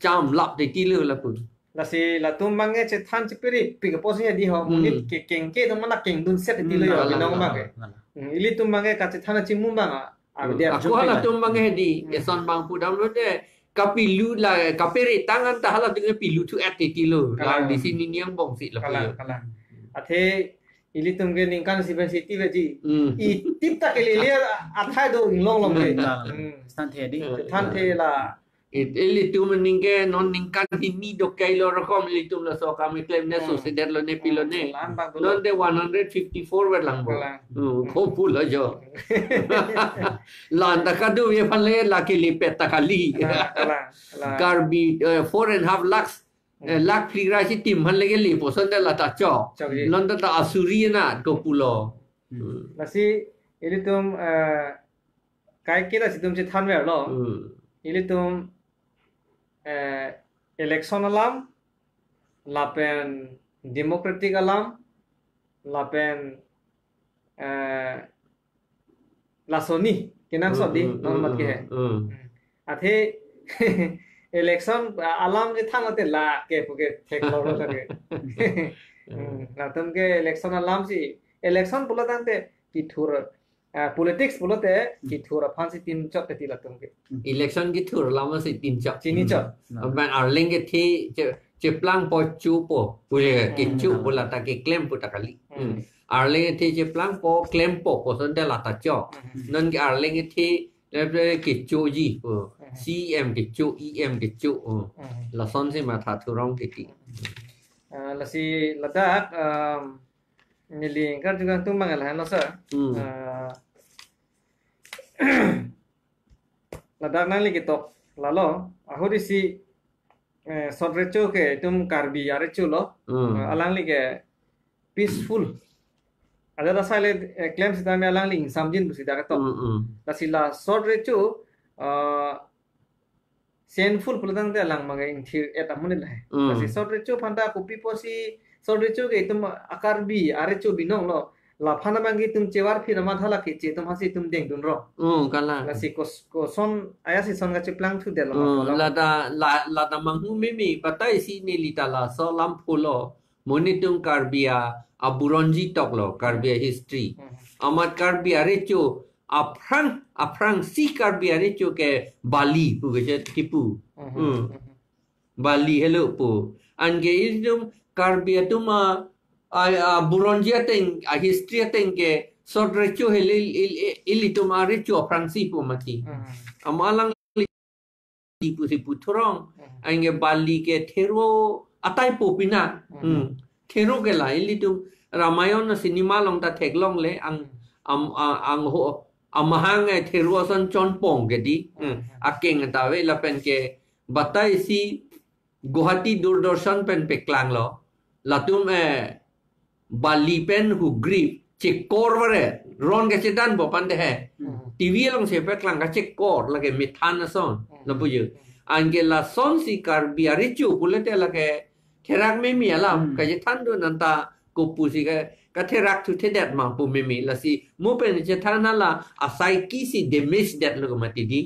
cham lap ti tilu la pu la tumbang che than chipiri pig posnya di ho munit ke kengke to mana keng dun set ti lo yo binong ma ke ili tumbang ka che thana chimum bang aku hala tumbang di eson bang pu dam lo de kapilu la kapere tangan ta hala dengan pilu tu at ti lo la di sini niang bong si la pu yo athe ili tumge ningkan si ben city ve ji I tip ta ke le athai do long ke stan the di than the la ili tum ningke non ningkan ini do kailo rakom ili tum la so kami claim ne so sedet lo ne pilo ne non de 154 wer lang bo ko pula jo lan ta kadu ye phale la ke li pet ta kali garbi 4.5 lakhs lak prigra si tim han lege li poson de la ta cho lon ta asuri na ko pulo nasi ili tum kai kira si tum che than ver lo ili tum election alam lapen democratic alam lapen lasoni kenan so di non mat ke athe election alam je thang te la ke puke thek lo lo ke la tum ke election alam si election pula te ki thur politics pulate ki thura phansi tin chok te la tum ke election ki thur lama si tin chok chini chok ban arling ke thi che plang po chu po pule ke chu pula ta ke claim pu ta kali arling thi che plang po claim po son de la ta chok non ke arling ke thi ke chu ji cm ke chu em ke chu la son se ma tha thurong ke ti la si ladak niling kar juga tum mangal han sa ladak nang li kitok lalo ahuri si sodrecho ke tum karbi are chulo alang li ke peaceful ada rasale claim sita me alang li samjin busida ka to lasila sodrecho sinful pulang te alang magai thir eta munil hai lasi sodrecho phanda kopi posi sodrecho ke tum akarbi are chu binong lo la phana mangi tum chewar phir ma thala ke che tum hasi tum deng dun ro kala lasi ko son aya si son ga che plang thu de lo la da manghu mi patai si ni lita la so lam phulo monitung karbia aburonji tok lo karbia history amat karbia recho aprang si karbia recho ke bali pu ke tipu bali hello pu ange ilum karbia tuma buronjia teng history teng ke sodrecho ili tuma recho fransi pu mati amalang tipu si putrong ange bali ke thero atai pu pina thero ke la ili tu ramayon cinema long ta theklong le ang ho amahang thero son chon pong ke di akeng ta we la pen ke batai si Guwahati Doordarshan pen peklang lo latum bali pen hu grip cek kor vare ron ke cedan bo pande he TV long se peklang ka cek kor lage mithan son la puju ange la son si kar biari chu pulete lage therak me mi alam ka je than do nanta ko pu si ka therak thu thedat ma pu me mi la si mo pen je thana la asai ki si demis dat lo mati di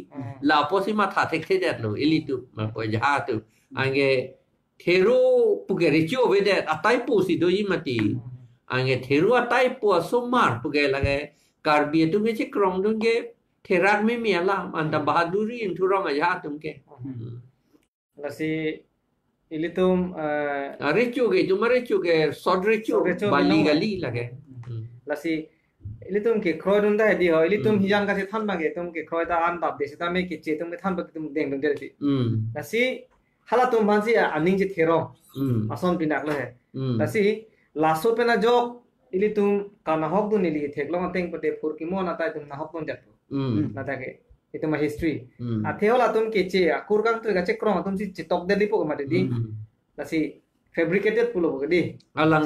la posima tha thek thedat lo elitu ma po ja tu ange thero pugere cho vede atai po si do mati ange thero atai po somar puge lage karbi tu ge krong dung ge therak me mi ala anda bahaduri in thurong aja tumke lasi ilitum recho ge tumare ge sodrecho bali gali lage lasi ilitum ke khroy dun da di ho ilitum hijan ka se than ba ge tum ke khroy da an dab de se ta me ke che tum ke than ba tum deng deng de si lasi hala tum bansi aning je thero ason pinak le lasi laso pena jok ili tum kana hok dun ili theklong teng pate phur ki mon atai tum na hok dun jat na ta ke itu ma history a theola tum ke che akur kang tu ga che krong tum si tok de lipo ma di lasi fabricated pulo bo di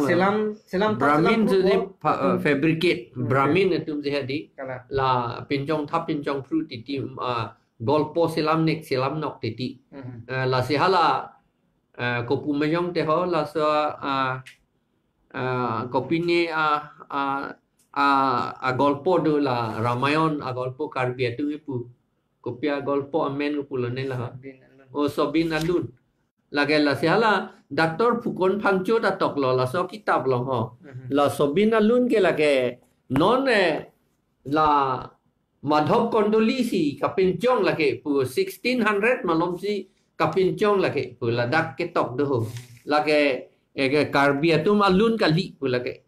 selam brahmin je fabricate brahmin tum je di la pinjong thap pinjong fruit ti golpo selam nek selam nok titi la sihala ko pumeyong te ho la so kopini golpo do la Ramayon golpo Karbia tu ipu kopia golpo amen ko pulo nila o Sobin Alun lagi la siala Dr. Pukon Pangcho ta tok lo la so kitab lo ho la Sobin Alun ke lagi non la Madhop Kondolisi kapinchong lagi pu 1600 malom si kapinchong lagi pu la dak ke tok do lagi Karbia tu Alun kali pu lagi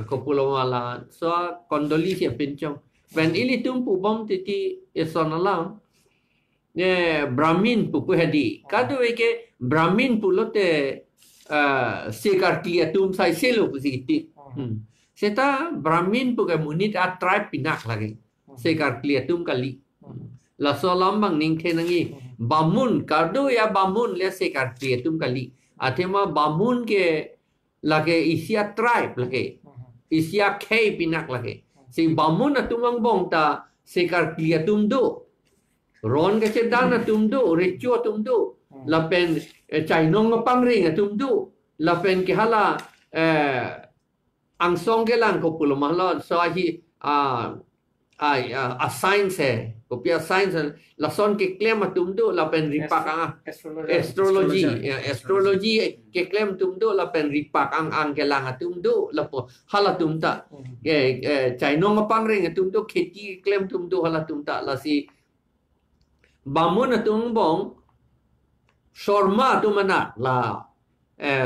Kopulawala so Kondolisi pinchong when ili tumpu bom titi esonalam Brahmin pupu hedi kadu eke Brahmin pulote sekar kia tum sai selo pusiti seta Brahmin puga munit a tribe pinak lagi sekar kia tum kali la so lambang ningke nangi bamun kadu ya bamun le sekar kia tum kali atema bamun ke lagi isia tribe lagi isia kay pinak lagi si bamun na tumang bong ta sekar kia tumdo ron ke sedang na tumdo recho tumdo lapen chainong ngapang ring tumdo lapen ke hala ang song ke lang ko pulo mahlon so hi science kopia science la son ke claim tumdo lapen ripak astrology ke claim tumdo lapen ripak ang ke lang tumdo lapo hala tumta chainong ngapang ring tumdo kheti claim tumdo hala tumta la si bamun tumbong shorma tumana la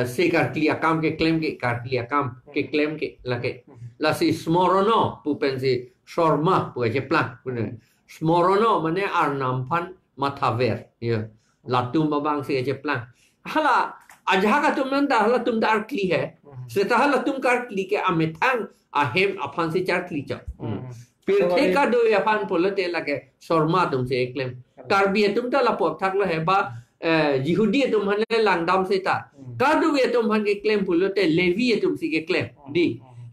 sekar klia kam ke claim ke kar klia kam ke claim ke lake la si smorono pupen si shorma pu je plan pune smorono mane arnampan mataver ya la tumba bang si je plan hala ajha ka tumanda hala tum dar kli hai seta hala tum kar kli ke amethang ahem apan si char kli cha फिर ठेका दो याफान पोलते लगे शर्मा तुमसे एक क्लेम कार्बिया तुम ता लपॉप थक लो है बा यहूदी तुम हने लांगदाम से ता कादु वे तुम हन के क्लेम पोलते लेवी तुम सी के क्लेम दी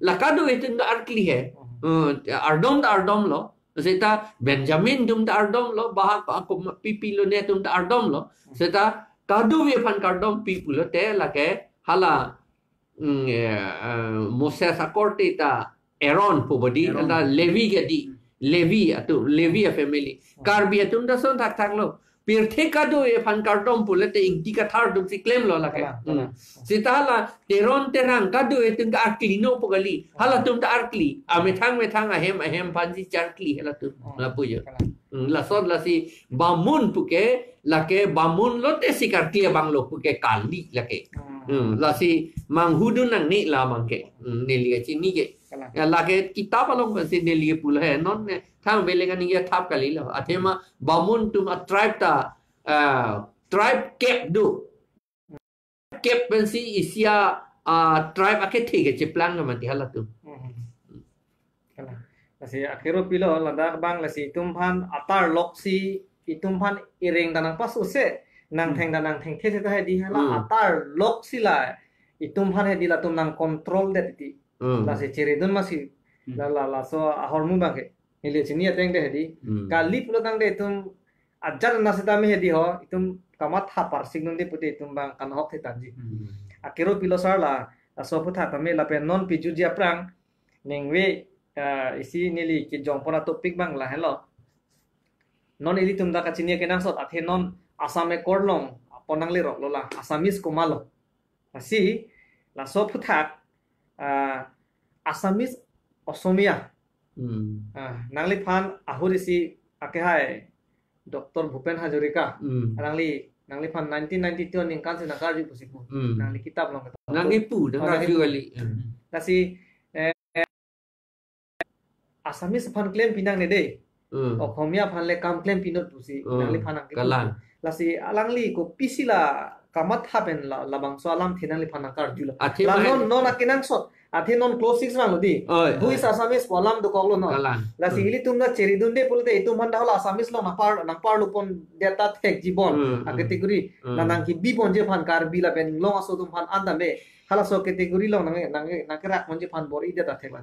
लकादु वे तुम अर्कली है अर्डोम लो सेता बेंजामिन तुम अर्डोम लो बहा को पीपीलो ने तुम अर्डोम लो सेता कादु वे फन कार्डोम पीपुलते लगे हाला मोसेस अकोर्टे ता Aaron pubadi ada Levi gadi Levi atau Levi family Karbia tum da son tak tak lo pir theka do e fan kartom pulete ingti ka thar dum si claim lo la ke sitala teron terang kadu e tung arkli no pogali hala tum da arkli amethang ahem panji charkli hala tum la pujo la son la si bamun puke la ke bamun lo te si karkli banglo puke kali la ke la si manghudun nang ni la mangke ni liga chini ke lagi kitab along pasti neli pula hai non thang belengan ni thap kali lah athema bamun tum a tribe ta tribe cap do cap pensi isia tribe ake thik je plan ngamati hala tu kala lasi akhiro pilo ladak bang lasi tumphan atar loksi itumpan ireng danang pas use nang theng the the di hala atar loksi la itumpan he di la tum nang control de ti la se ceridun masih la so hormu bangke ile chini ateng de hedi kali pulo tang de tum ajar nasita me hedi ho itum kamat ha parsing nun de pute tum bang kan hok the tanji akiro pilo sar la so putha tame la pe non piju dia prang nengwe isi nili ki jongpona topik bang la hello non ili tum da ka chini ke nang sot athe non asame korlong ponang le rok lola asamis kumalo asi la so putha Asamis Osomia nangli pan ahurisi akehai Dr. Bhupen Hajorika nangli pan 1992 ningkan se nakar ju pusiku nangli kitab long nangli pu dengar ju kali nasi Asamis pan claim pinang nede Okhomia pan le kam claim pinot pusi nangli pan kalan lasi alangli ko pisila kamat hapen labang so alam thinang li pan nakar ju la non akinang sot Ati non close six man lodi. Buis Asamis polam do koglo no. La sihili tumna cheridunde pulte itu man dahla Asamis lo napar lupon data tek jibon a kategori nanang ki bi ponje phan kar bila pen long aso tum phan andame hala so kategori lo nang nakrak monje phan bor ida ta tek la.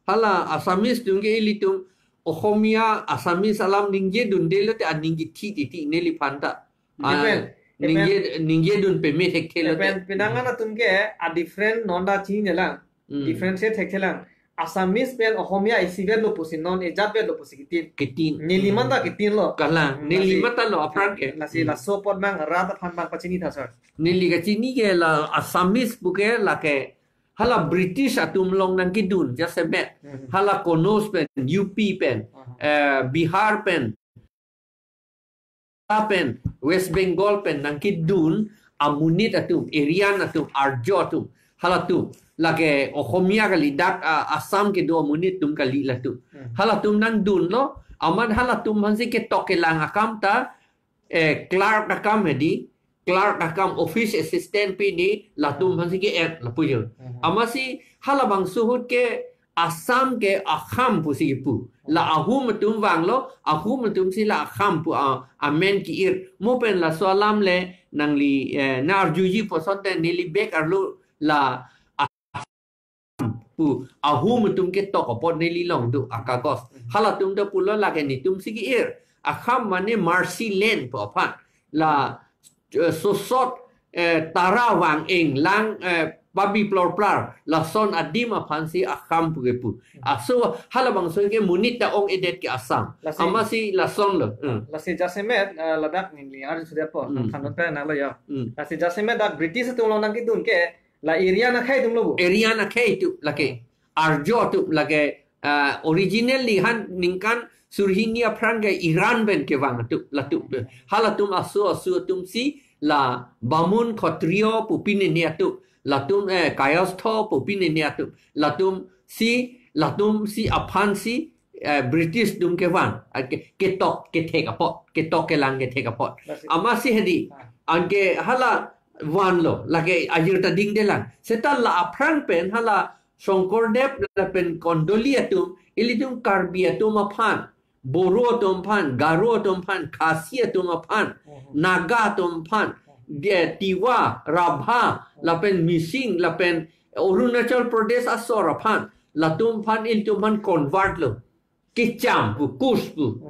Hala Asamis dungge ili tum Ohomia Asamis alam ningje dunde lo te aningi ti neli phanta. ninge dun pe me thek thelo pen pinangan atun ke a different nonda chi nela different se thek thelang Assamese pen Ohomia isivet lo pusin non ejabet lo pusi kitin nilimanda kitin lo kala nilimata lo apran ke nasi la sopot mang rata phan bang pachini tha sir nili ka chini ke la Assamese buke la ke hala British atum long nang kidun just a bet hala Konos pen UP pen Bihar pen West Bengal pen nang kidun amunit atum Irian atum Arjo atum hala tu lage Ohomia kali dak Assam ke do amunit tum kali la tu hala tum nang dun lo aman hala tum hansi ke toke lang akam ta Clark akam hedi Clark akam office assistant pi ni la tum hansi ke la puyo amasi hala bang suhut ke Assam ke akham pu si pu la ahum tum wang lo ahum tum si la akham pu amen ki ir mo pen la salam le nang li na arjuji po sonte ni li bek arlu la pu ahum tum ke tok po ni li long du akagos hala tum de pulo la ke ni tum si ki ir akham mane mercy land po pa la sosot tara wang eng lang babi plor plar la son adima phansi akham pu ke pu aso hala bang so ke munita ong edet ke Assam amasi la son lo la se jasemet ladak ni li ar sudah po khanon pe na lo ya la se jasemet dak British tu long nang ki dun ke la area na khai tum lo area na khai tu la ke arjo tu la ke originally han ningkan surhinia pranga Iran ben ke wang tu la tu hala tum aso tum si la bamun khotrio pupine ne tu latum kayas tho popine ne atu latum si aphan si British dum ke wan ke tok ke thek apot ke tok ke lang ke thek apot ama si hedi anke hala wan lo lage ajir ta ding de lang seta la apran pen hala Shongkordep la pen kondoli atum ilitum karbi atum aphan boro atum phan garo atum phan khasi atum aphan naga atum phan Tiwa, Rabha, lapen Missing, lapen Arunachal Pradesh asora pan, latum pan iltum pan convert lo. Kicham pu kus pu.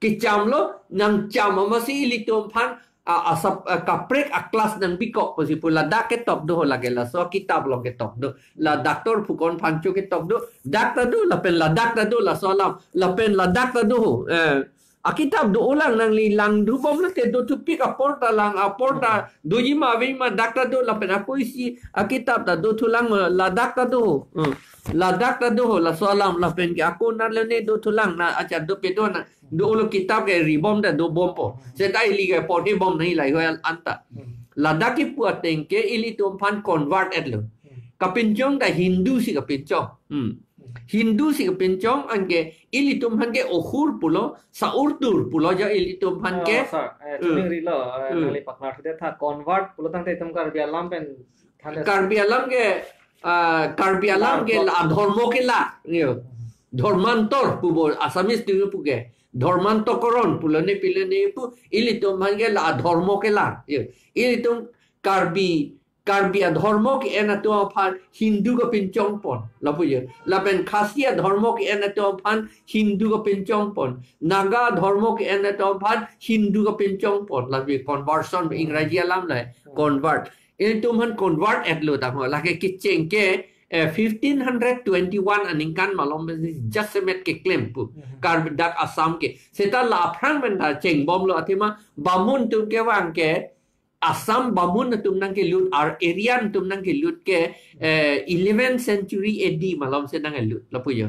Kicham lo nang cham amasi ilitum pan asap kaprek aklas nang bikok pasi pu ladak ke top do lage la so kitab lo ke top do la daktor pukon pancho ke top do dak ta do lapen ladak ta do la solam lapen ladak ta do akitab do ulang nang li lang du bom la te do tu pick aporta lang aporta do yima vima dakta do la pena poisi akitab ta do tu lang la dakta do la dakta do la salam la pen ke aku na le ne do tu lang na acha do pe do na do ulo kitab ke ribom da do bom po se dai li ke po ni bom nei lai hoy anta la daki pu ateng ke ili tom pan convert et lo kapinjong da hindu si kapinjong Hindu si kepencong angke ilitum hanke ohur pulo saurtur pulo ja ilitum hanke tuning rilo nali paknar de tha convert pulo tang te tum kar bialam pen karbialam ke la dharmo ke la dharmantor pubo Assamese tu puke dharmantokoron pulo ne pile ne pu ilitum hanke la dharmo ke la ilitum Karbia dharmo ki ena to aphan Hindu ka pinchong pon la puye la pen khasia dharmo ki ena to aphan Hindu ka pinchong pon naga dharmo ki ena to aphan Hindu ka pinchong pon la bi conversion be ingraji alam la convert in tumhan convert at lo ta la ke kicheng ke 1521 aningkan malom just met ke claim pu karbidak Assam ke seta la aphan men da cheng bom lo athima bamun tu ke wang ke Assam bamun tum nang ke lut ar Aryan tum nang ke lut ke 11th century AD malom se nang lut la puyo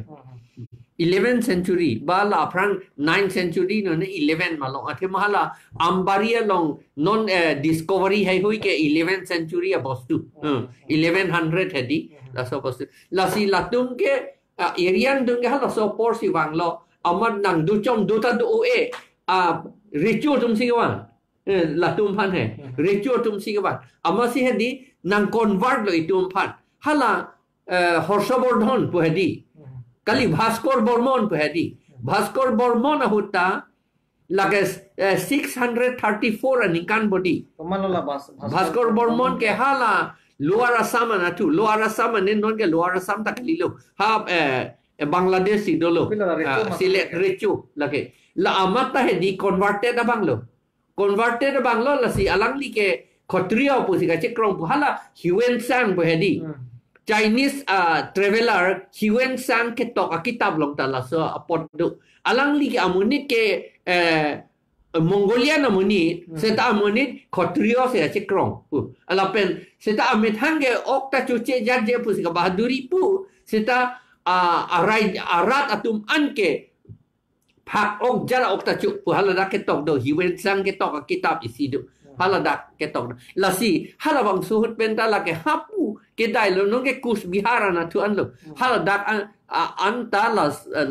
11th century ba la prang 9th century no ne 11 malong athe mahala ambaria long non discovery hai hui ke 11th century a bostu 1100 hedi la so bostu la si la tum ke Aryan tum ke hala so por si wang lo amad nang du chom du ta du e richu tum si wang la tum phan hai richu tum si wang amasi hedi nang convert lo itum phan hala Horshabordhon pu hedi kali Bhaskor Bormon pu hedi Bhaskor Bormon hutta lage 634 anikan body Bhaskor Bormon ke hala Lower Assam na tu Lower Assam ne non ke Lower Assam tak lilo ha Bangladesh idolo Silet Richu lage la amata hedi converted abang lo converted bang lo la si alang li ke khotrio pu si ka chekrong pu hala hiwen sang pu hedi Chinese traveler hiwen sang ke tok kitab long ta la so apot du alang li ke amunit ke Mongolia na munit seta amunit khotrio se chekrong pu alapen seta amit hange ok ta chuche jaje pu si ka bahaduri pu seta arat atum anke Pak ok jara ok ta chu pu hala dak ketok do hiwen sang ketok kitab isi do hala dak ketok la si hala bang suhut penta la ke hapu ke dai lo no ke kus bihara na tu an lo hala dak anta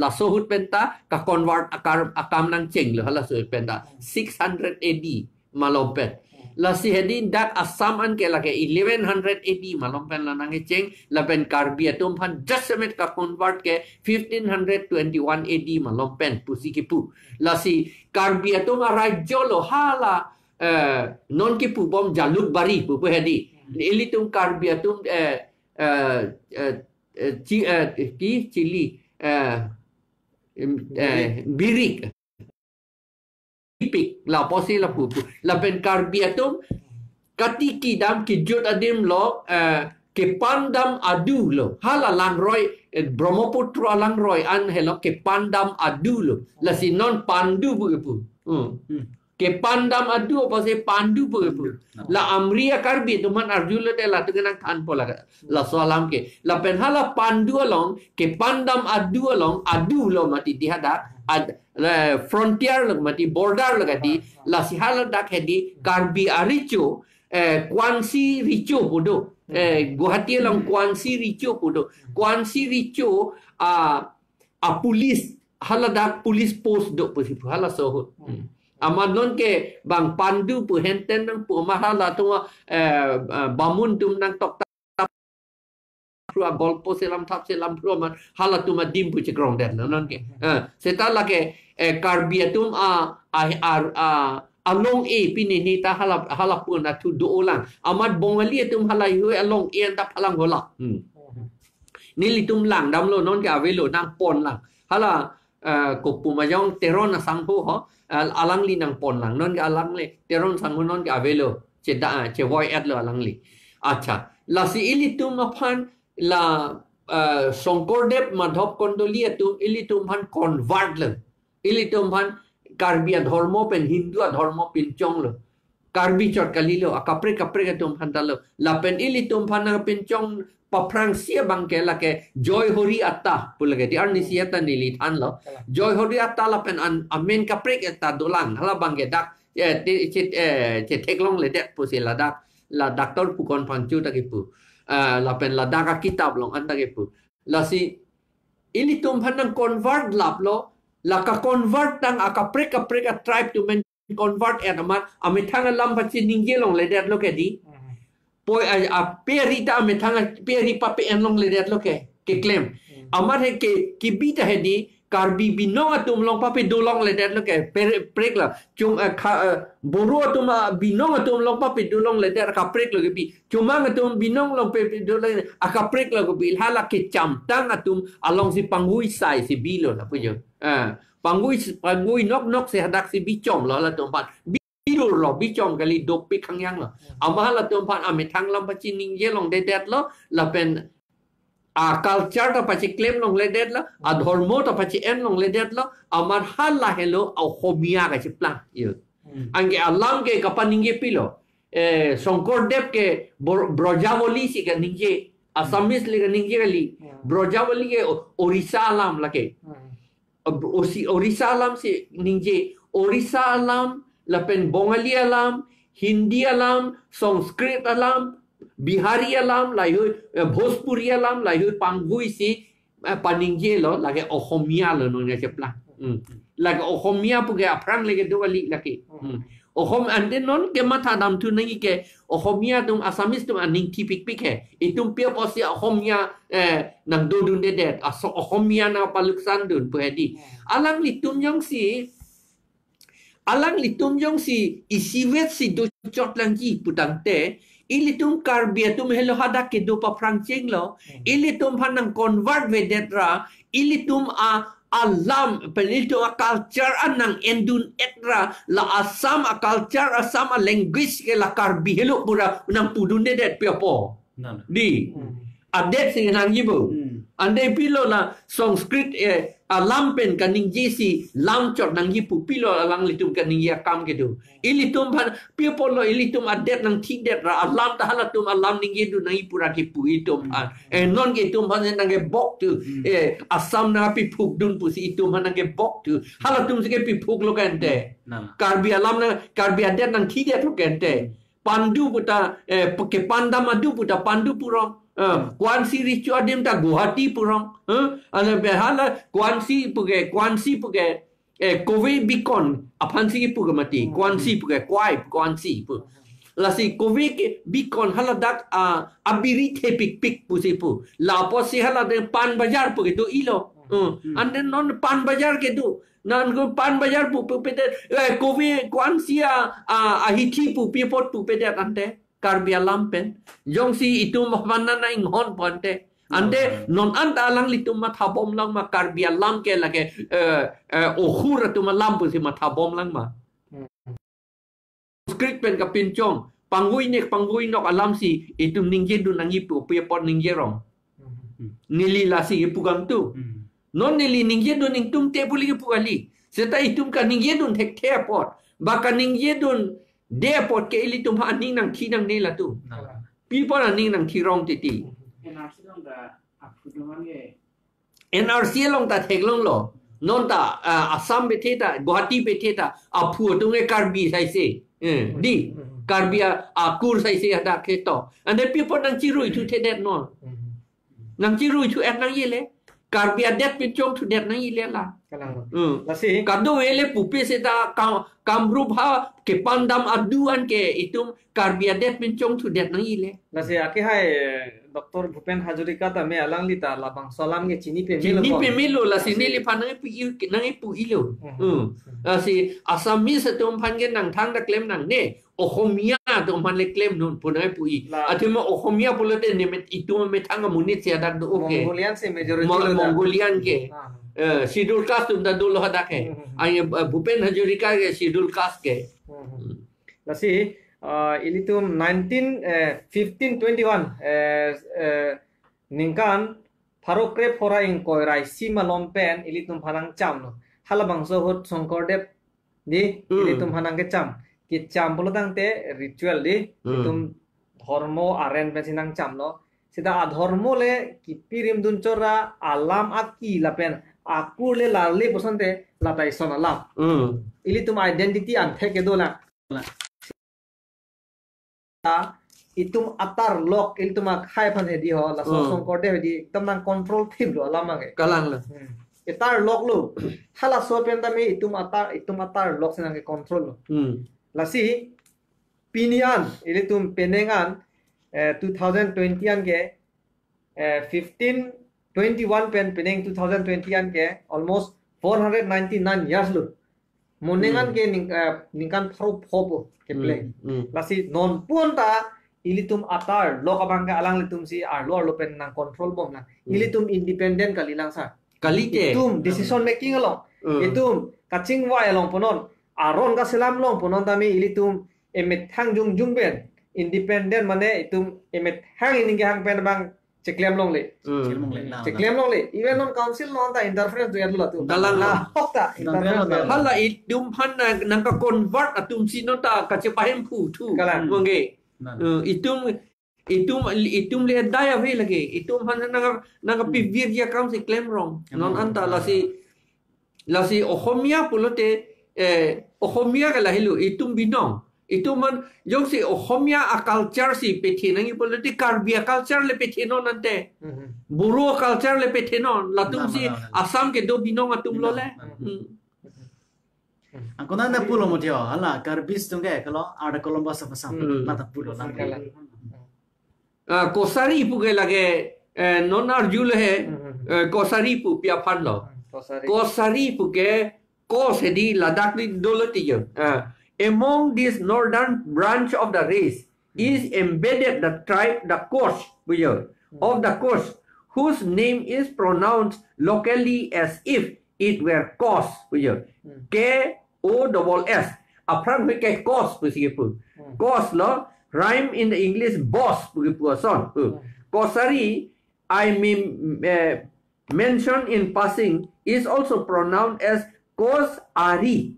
la suhut penta ka convert akam nang cheng lo hala suhut penta 600 AD malopet la si hedin dak asam an ke la ke 1100 AD malompen la nang cheng la pen karbia tum phan jasmet ka convert ke 1521 AD malompen pusi ki pu la si karbia tum rajyo lo hala non ki pu bom jaluk bari pu hedi ili tum karbia tum chili birik pik la posi la pu la pen karbiatum katiki dam ki jut adim lo ke pandam adu lo hala langroi Brahmaputra langroi an helo ke pandam adu lo la si non pandu pu ke pandam adu apa se pandu pu la amria karbi tu man arjula de la tu kenang than pola la salam ke la pen hala pandu along ke pandam adu along adu lo mati dihada frontier lo mati border lo gadi la si hala dak hedi karbi aricho kwansi richo bodo Guwahati long kwansi richo bodo kwansi richo a police hala dak police post do pu hala so aman non ke bang pandu pu henten nang pu mahala tu bamun tum nang tok tap pro golpo selam tap selam pro man hala tu ma dim pu chekrong den non ke seta la ke karbiatum along pini ni ta hala pu na tu do ulang amat bongali tum hala yu along ta phalang gola nili tum lang dam lo non ke avelo nang pon lang hala ko pu ma yong teron na sang ho alang li nang pon lang non ke alang le teron sang non ke avelo che voi at lo alang li acha la si ili tum aphan la Songkordep Madhop Kondolia tum ili tum phan convert le ili tum phan karbia dharmo pen hindu dharmo pin chong lo karbi chot kalilo akapre ke tum phan dalo la pen ili tum phan na pin chong paprang sia bangke la ke joy hori atta pulage di arni sia tan dili than lo joy hori atta la pen amen kapre ke ta dolang hala bangke dak che teklong le det pu la dak la doctor pu kon pangchu ta ki pu la pen la dak kitab long anta ki pu la si ili tum phan nang convert lap lo la ka convert tang akapre tribe to men convert at amat amithang lam pachi ningje long le det lo ke di poi a perita amithang peri pape en long le det lo ke claim amat he ke kibita he di karbi binong atum long pape dolong le det lo ke prek la chung boru atum binong atum long pape dolong le det ka prek lo ke bi cuma atum binong long pape dolong aka prek lo ke bi hala ke cham tang atum along si pangui sai si bilo la pujo pangui nok se hadak si bichom lo la tumpan bidur lo bichom kali dok pi khangyang lo amah la tumpan amithang lam pachi ningje long de det lo la pen culture ta pachi claim long le det lo dharmo ta pachi en long le det lo amar hal la hello au khomia ka chiplang yo ange alam ke kapaningge pilo Songkordep ke brojavoli si ka ningje asamis le ka ningje kali brojavoli ke orissa alam la ke Orissa alam si ningje Orissa alam lapen Bengali alam Hindi alam Sanskrit alam Bihari alam layu Bhojpuri alam layu pangui si paningje lo lagi Ohomia lo no nya chepla lagi Ohomia puge aprang lagi dua li lagi Ohom ande non ke mata dam tu nangi ke Ohomia tum Asamis tum aning tipik pik he itum pia posi Ohomia nang dodun dedet aso Ohomia na paluksan dun pu hedi alang litum yong si isiwet si do chot langji putang te ilitum karbia tum helo hada ke do pa prangching lo ilitum hanang convert vedetra ilitum a alam peniltu a culture anang endun etra la asam a culture asam a language ke la karbi helo pura nang pudun det piapo di adet sing nang yibu ande pilo la sanskrit alam pen kaning jisi lam chot nang yipu pilo alang litum kaning ya kam kedu ilitum ban piapo lo ilitum adet nang thidet ra alam ta halatum alam ning yedu nang ipura ke pu itum non ke tum ban nang ke bok tu asam na pi phuk dun pu si itum nang ke bok tu halatum se ke pi phuk lo kente karbi alam na karbi adet nang thidet lo kente pandu puta ke pandamadu puta pandu purong Kuansi ricu adim ta Guwahati purong ana behala kuansi puge Kowe bikon apan si puge mati kuansi puge kwai kuansi pu lasi Kowe ke bikon haladak abiri tepik pik pusi pu la posi halade pan bazar puge tu ilo and then non pan bazar ke tu nan go pan bazar pu pete Kowe kuansi hiti pu pipot pu pete ante Karbi alam pen jong si itu mahmana na inghon ponte ande non anta alang litum mathabom lang ma karbi alam ke lage ohura tu malam pu si mathabom lang ma script pen ka pinchong pangui nok alam si itu ningje du nangi pu pon ningje rong nili lasi pugam tu non nili ningje du ning tum te buli pugali seta itum ka ningje du tek te pot baka ningje du Depot ke ili tum aning nang ki nang nila tu. People aning nang ki rong titi. NRC long ta thek long lo. Non ta Assam beteta, Guwahati beteta, apu tu nge karbi sai se. Di karbi akur sai se ada keto. And the people nang chiru itu tedet non. Nang chiru itu nang yele. Karbi adet pichong tu det nang yele la. Lasi kado ele pupe seta kamrubha ke pandam aduan ke itum karbiadet pincong tu det nang ile lasi aki hai Dr. Bhupen Hazarika ta me alang lita labang salam ke chini pemilo lasi neli panang pu ilo lasi asami setum pange nang thang da claim nang ne ohomia to man le claim nun punai pu i atima ohomia pulote ne met itum me thang munit sia dak do oke Mongolian se majority Mongolian ke Sidul Kas tu dah dulu hadak ke, ayah Bhupen Hazarika ke Sidul Kas ke. Lasi, ini tu 1521 ningkan Parokre pora ing koirai sima lompen ini tu panang cam no. Halabang sohut Songkordev di ini tu panang ke cam bulu tang te ritual di itu hormo aren pensinang cam no. Sida adhormo le kipirim duncora alam aki lapen aku le lali posante latai sona lam ili tum identity anthe ke dola itum atar lock ili tum khai phan he di ho la song ko de di tamang control thim lo lam ge kalang la itar lock lu hala so pen tami itum atar lock senang ke control lo la si pinian ili tum penengan 2020 an ke 1521 pen pening 2020 an ke almost 499 years lu monengan ke ningkan pro phobo ke play lasi non punta ilitum atar lo kabang ka alang litum si arlo pen nang control bom na ilitum independent kalilang sa kalite itum decision making along itum kaching wa along ponon aron ka selam long ponon tami ilitum emet hang jung ben independent mane itum emet hang ining hang pen bang Ceklem long le, even non council non ta interference do yadula tu. Dalang la hokta interference. Hala idum panna nangka convert atum sino ta kacepahem pu tu. Mongge. Itum le daya ve lagi. Itum panna nangka pivir dia kam si claim wrong. Non anta lasi ohomia pulote ohomia kala hilu itum binong. Itu man jong si ohomia a culture si pethinang ipoliti karbia culture le pethinon nante buru culture le pethinon latum si asam ke do binong atum lo le angkona na pulo mo tio hala karbis tungge kalau ada Columbus pasam mata pulo lang kosari pu ke lage non arjul he kosari pu pia phan lo kosari pu ke kos hedi ladak ni dolati yo among this northern branch of the race is embedded the tribe, the coast, of the coast, whose name is pronounced locally as if it were Kos, K-O-S-S. Aprang ke Kos, Kos lo, rhyme in the English boss, Kosari, I may mention in passing, is also pronounced as Kos Ari.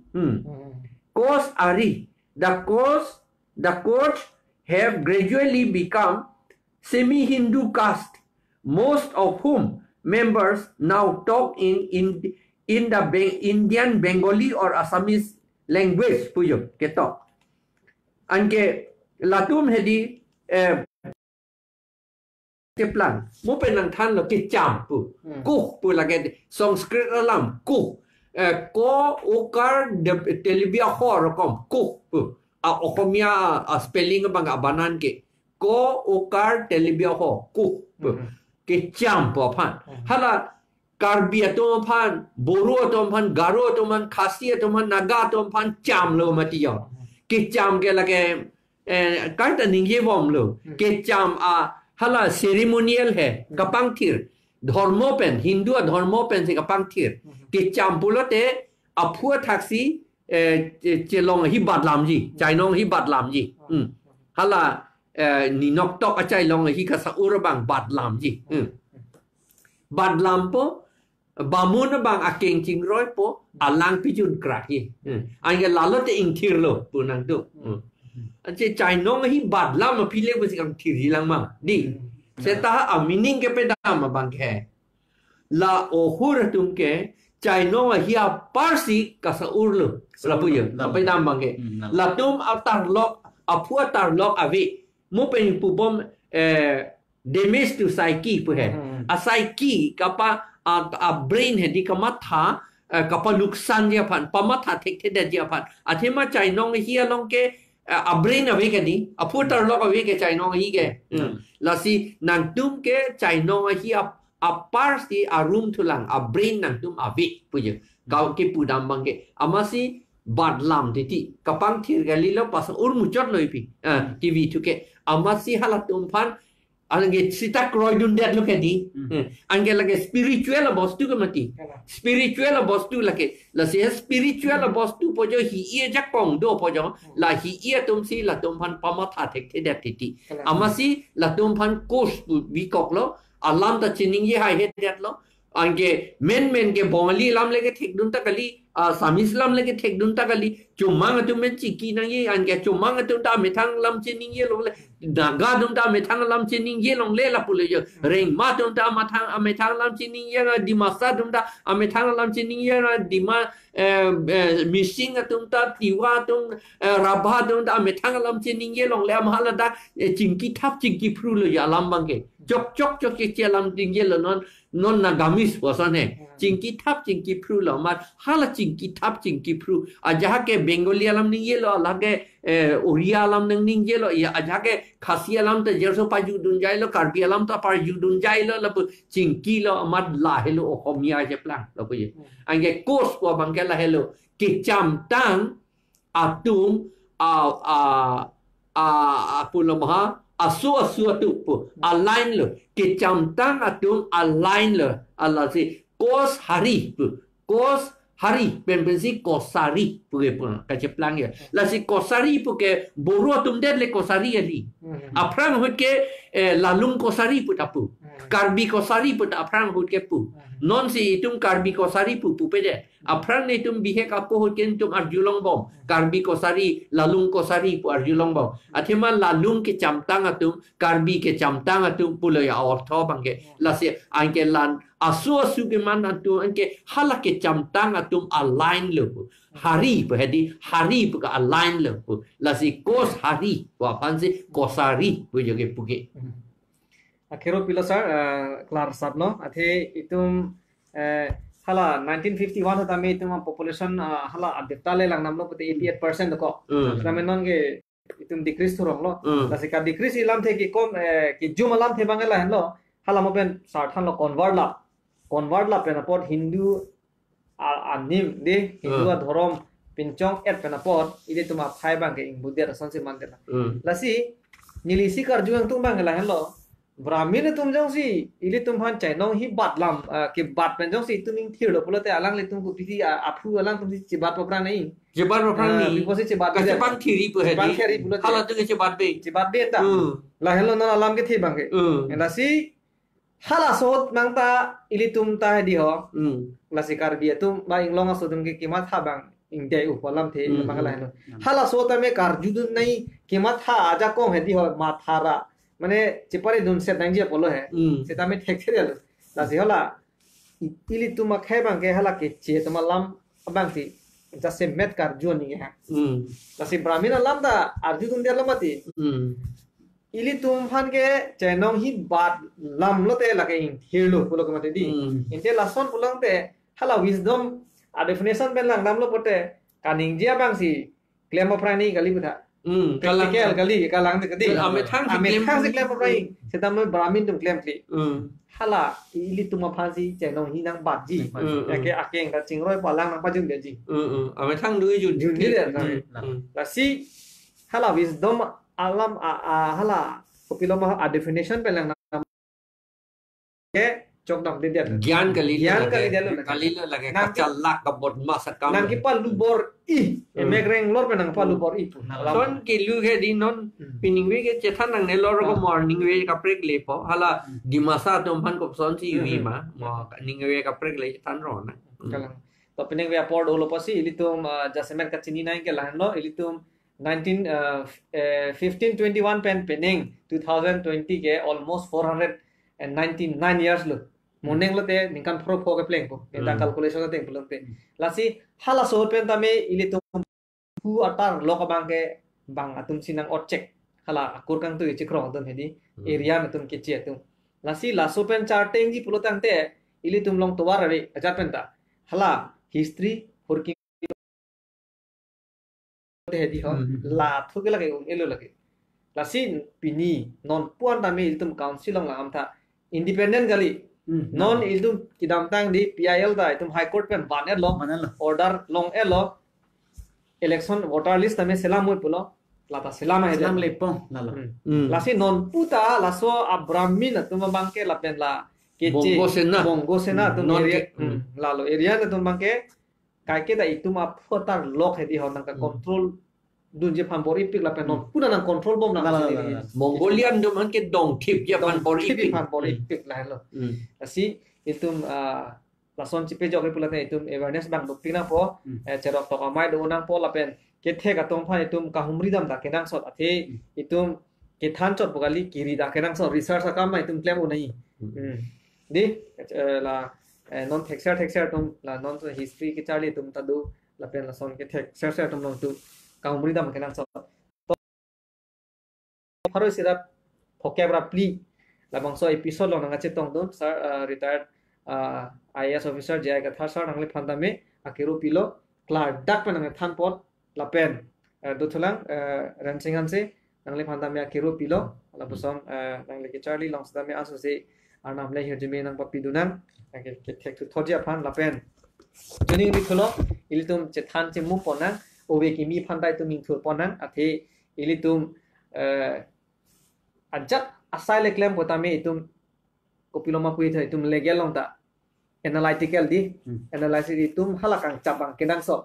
Kos Ari. The Koch have gradually become semi-Hindu caste, most of whom members now talk in the Indian Bengali or Assamese language. Puyo ketok. Anke latum hedi plan. Mo penang than lo ke cham pu. Ku pu lage Sanskrit alam ku. Ko ukar telebia hor kom ku pu. Okomia spelling bang abanan ke. Ko ukar telebia ho ku pu. Ke cham pu pan. Hala Karbi atau pan, Boru atau pan, Garo atau pan, Khasi atau pan, Naga atau pan, cham lo mati yo. Ke cham ke lage kata ningye bom lo. Ke cham hala ceremonial hai, kapang thir. Dharmo pen, Hindu dharmo pen se kapang thir. Ke cham pulote apua taksi celong hi bat lam ji, chainong hi bat lam ji. Hala ni nok tok acai long hi kasa urabang bat lam ji. Bat lam po Bamun bang aking ching roy po alang pijun kraki. Angge lalo te ing thir lo punang tu. Anche chai nong hi bad lam pile bu sikang thir hilang ma. Di. Seta a meaning ke pedam bang ke. La ohur tum ke chai nong hi a parsi ka sa urlo. La pu ye. La pedam bang ke. La tum atar lok apua tar lok avi. Mo pen pu bom demis tu psyche pu he. A psyche kapa a brain he di kamatha kapaluksan dia pan pamatha thek thek dia pan athema chai nong hi along ke a brain ave ke ni a putar lok ave ke chai nong hi ke la si nang tum ke chai nong hi a parsi a room thulang a brain nang tum ave puje kau ke pudam bang ke amasi bad lam ti kapang thir gali lo pas ur muchot loi pi tv tu ke amasi halat tum pan Angge sita kroy dun det look at di. Angge lage spiritual bostu ke mati. Spiritual bostu lage. La se spiritual bostu pojo hi ie jak pong do pojo. La hi ie tum si la tum pan pamatha thek the det ti. Amasi la tum pan kos vi kok lo. Alam ta chining ye hai het det lo. Angge men ke bongali lam lege thek dun ta kali. Samis lam lege thek dun ta kali. Cumang tu men chiki nang ye angge cumang tu ta methang lam chining ye lo le. Naga dum ta methang lam chining ye long le la pule yo ring ma dum ta methang lam chining ye na dimasa dum ta methang lam chining ye na dima missing dum ta tiwa dum rabha dum ta methang lam chining ye long le mahala da chingki thap chingki pru lo ya lam bangke chok ke lam ding ye lo non nagamis wasan he chingki thap chingki pru lo ma hala chingki thap chingki pru aja ke bengali alam ning ye lo lage Oriya alam ning ye lo ya aja ke Khasi alam ta jerso pa ju dun jai lo Karbi alam ta par ju dun jai lo la chingki lo amat la hello ohomia je plan lo pu ye ange kos ko bang ke la hello ki cham tang atum pulo maha asu tu pu align lo ki cham tang atum align lo Allah si kos hari pu kos hari pensi kosari puge pun kache plang ya la si kosari puke boru tum det le kosari ali aprang hut ke lalung kosari put apu karbi kosari put aprang hut ke pu non si itum karbi kosari pu pede aprang ne tum bihe kapu hut ken tum arjulong bom karbi kosari lalung kosari pu arjulong bom athema lalung ke chamtang atum karbi ke chamtang atum pulo ya ortho bangke la si anke lan asu ke man atum anke halake chamtang atum align lo hari pu hedi hari pu ka align lo la si kos hari wa pansi kosari pu joge puge akhiro pila sir klar sabno athe itum hala 1951 tami itum population hala adeptale lang namlo pati 88% ko ramenon ge itum decrease thurong lo la si ka decrease ilam the ki kom ki jum alam the bangala hen lo hala mo ben sarthan lo convert la penapot Hindu anim de Hindu dhorom pinchong et penapot ide tuma phai bang ke ing buddha sanse mante la si nilisi karju yang tum bang lah hello Brahmin tum jong si ili tum han chai nong hi bat lam ke bat pen jong si tum ing thir lo pulo te alang le tum ku piti apu alang tum si cibat papra nei Jebat berperang ni. Because cibat Kasi pang thiri po cibat hedi. kheri pulo Hala tu ke jebat be. cibat be ta la hello non alam ke thi bang ke ela si hala sot mang ta ili tum ta di ho la si kar bia tum ba ing long so tum ke kimat ha bang ing dei u palam the mang la hello hala sot me kar ju nei kimat ha aja ko hedi ho ma thara মানে চিপারে দুন সে দাঙ্গিয়া পলো হে সেটা আমি ঠেকছে দিল লাসি হলা ইলি তুমা খাইবাং কে হলা কে চে তুমা লাম বাংতি জাসে মেট কার জোনি হে লাসি ব্রাহ্মণ লাম দা আরজু তুম দিয়া লামাতি ইলি তুম ফান কে চেনং হি বাত লাম লতে লাগে ইন হিরলো পুলো কমাতে দি ইনতে লাসন পুলং তে হলা উইজডম আ ডেফিনেশন বেন লাং নাম লো পতে কানিং জিয়া বাংসি ক্লেম অফ প্রাণী গালি বুধা Kalang kali kalang tu kadi ame thang si claim apa ini kita mau Brahmin tu claim kli hala ili tu ma phansi channel hi nang bat ji ke ake ang chingroi palang nang pajung dia ji ame thang dui jun ni la si hala wisdom alam hala kopiloma a definition pelang ke chok dam dia ज्ञान कली kali lagi kacalak kabot masakam nang ki palu bor i emegreng lor penang palu bor i son ki lu he di non pining we ke chethan nang ne lor ko morning we ka prek le po hala di masa tom phan ko son si wi ma mo ning we ka prek le tan ro na kalang to peneng we apord holo pasi ilitum jasemen ka chini nai ke lahno ilitum 1521 pen peneng 2020 ke almost 499 years lo moneng lo te ningkan pro ke pleng po ta calculation te pulang te lasi hala so pen tame ilitum hu atar lokabang ke bang atum sinang ocek hala akur kang tu chikrong ton hedi area na tum ke che tum lasi la so pen charting ji pulo tang te ilitum long towar re ajar pen ta hala history horki te hedi ho la thu ke lage elo lage lasi pini non puan tame ilitum council long am tha independent gali non iltum kidam tang di PIL da itum high court pen ban lo order long elo election voter list tame selam moi pulo lata selama he selam lepong lalo lasi non puta laso abrahmin tum bangke lapen la kece bongo sena tum area lalo area tum bangke kai ke da itum a photar lock hedi hon nang control dunje phan bori pik lapen non puna nang control bom nang Mongolian do man ke dong tip ya pan bori pik la lo asi itum lason chipe jog pula te itum awareness bang duktina po cherok to amai do nang po lapen ke the ka tong phan itum ka humri dam da kenang sot athe itum ke than chot bogali kiri da kenang sot research akam ma itum claim unai di la non texture tum la non history ke charli tum tadu lapen lason ke texture tum long tu ka humri dam kenang sot Harus sirap vocabra pli la bangso episode lo nanga chetong dun sir retired IAS officer jaya ka thar sar nangle phanda me akiru pilo Clark dak pa nanga than pot la pen do thulang ransingan se nangle phanda me akiru pilo la busom nangle ke charlie long sta me aso se arnam le hirjime nang papi dunan ke thek tu thojia phan la pen tuning bi thulo ilitum chethan che mu pona owe ki mi phandai tu ming thur pona athe ilitum ajak asai le claim kota me itum kopiloma pui thai tum legal long ta analytical di analysis itum halakang cabang kenang so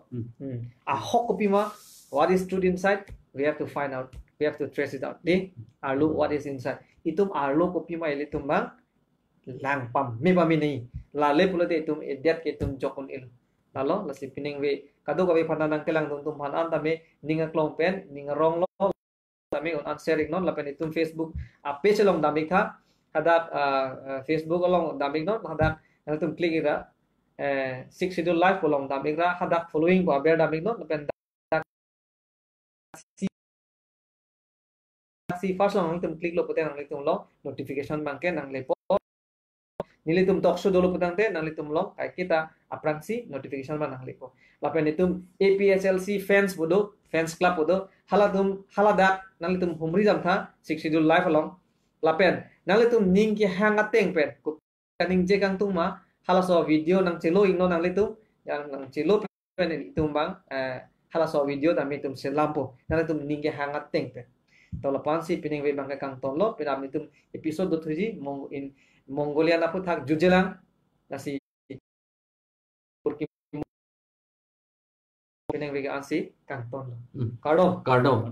a hok kopima what is truth inside we have to find out we have to trace it out di arlo what is inside itum arlo kopima ile tum bang lang pam me pa me nei la le pulote itum edet ke tum jokon il lalo la sipining we kado ka we phananang kelang tum phan an ta me ninga klong pen ninga rong lo tami on sharing non lapen itum Facebook page along damik tha hadat Facebook along damik non hadat tum click ira six schedule live along damik ra hadat following ko aber damik non lapen si first long tum click lo puteng nang tum lo notification bangke nang lepo nili tum talk show dolo putang te nang tum lo kai kita aprangsi notification ba nang lepo lapen itum APSLC fans bodo fans club bodo haladum haladak nang tum humri jam tha six schedule live along lapen nang tum ning ki hanga teng pen kaning je kang tum ma hala so video nang chelo ingno nang tum yang nang chelo pen tum bang hala so video tami tum selampo nang tum ning ki hanga teng pen Tolapan si pining we bangka kang tonlo pinam itu episode 2 in Mongolia na pun thak jujelang nasi Turki pining we ansi kang tonlo. Kado. Kado.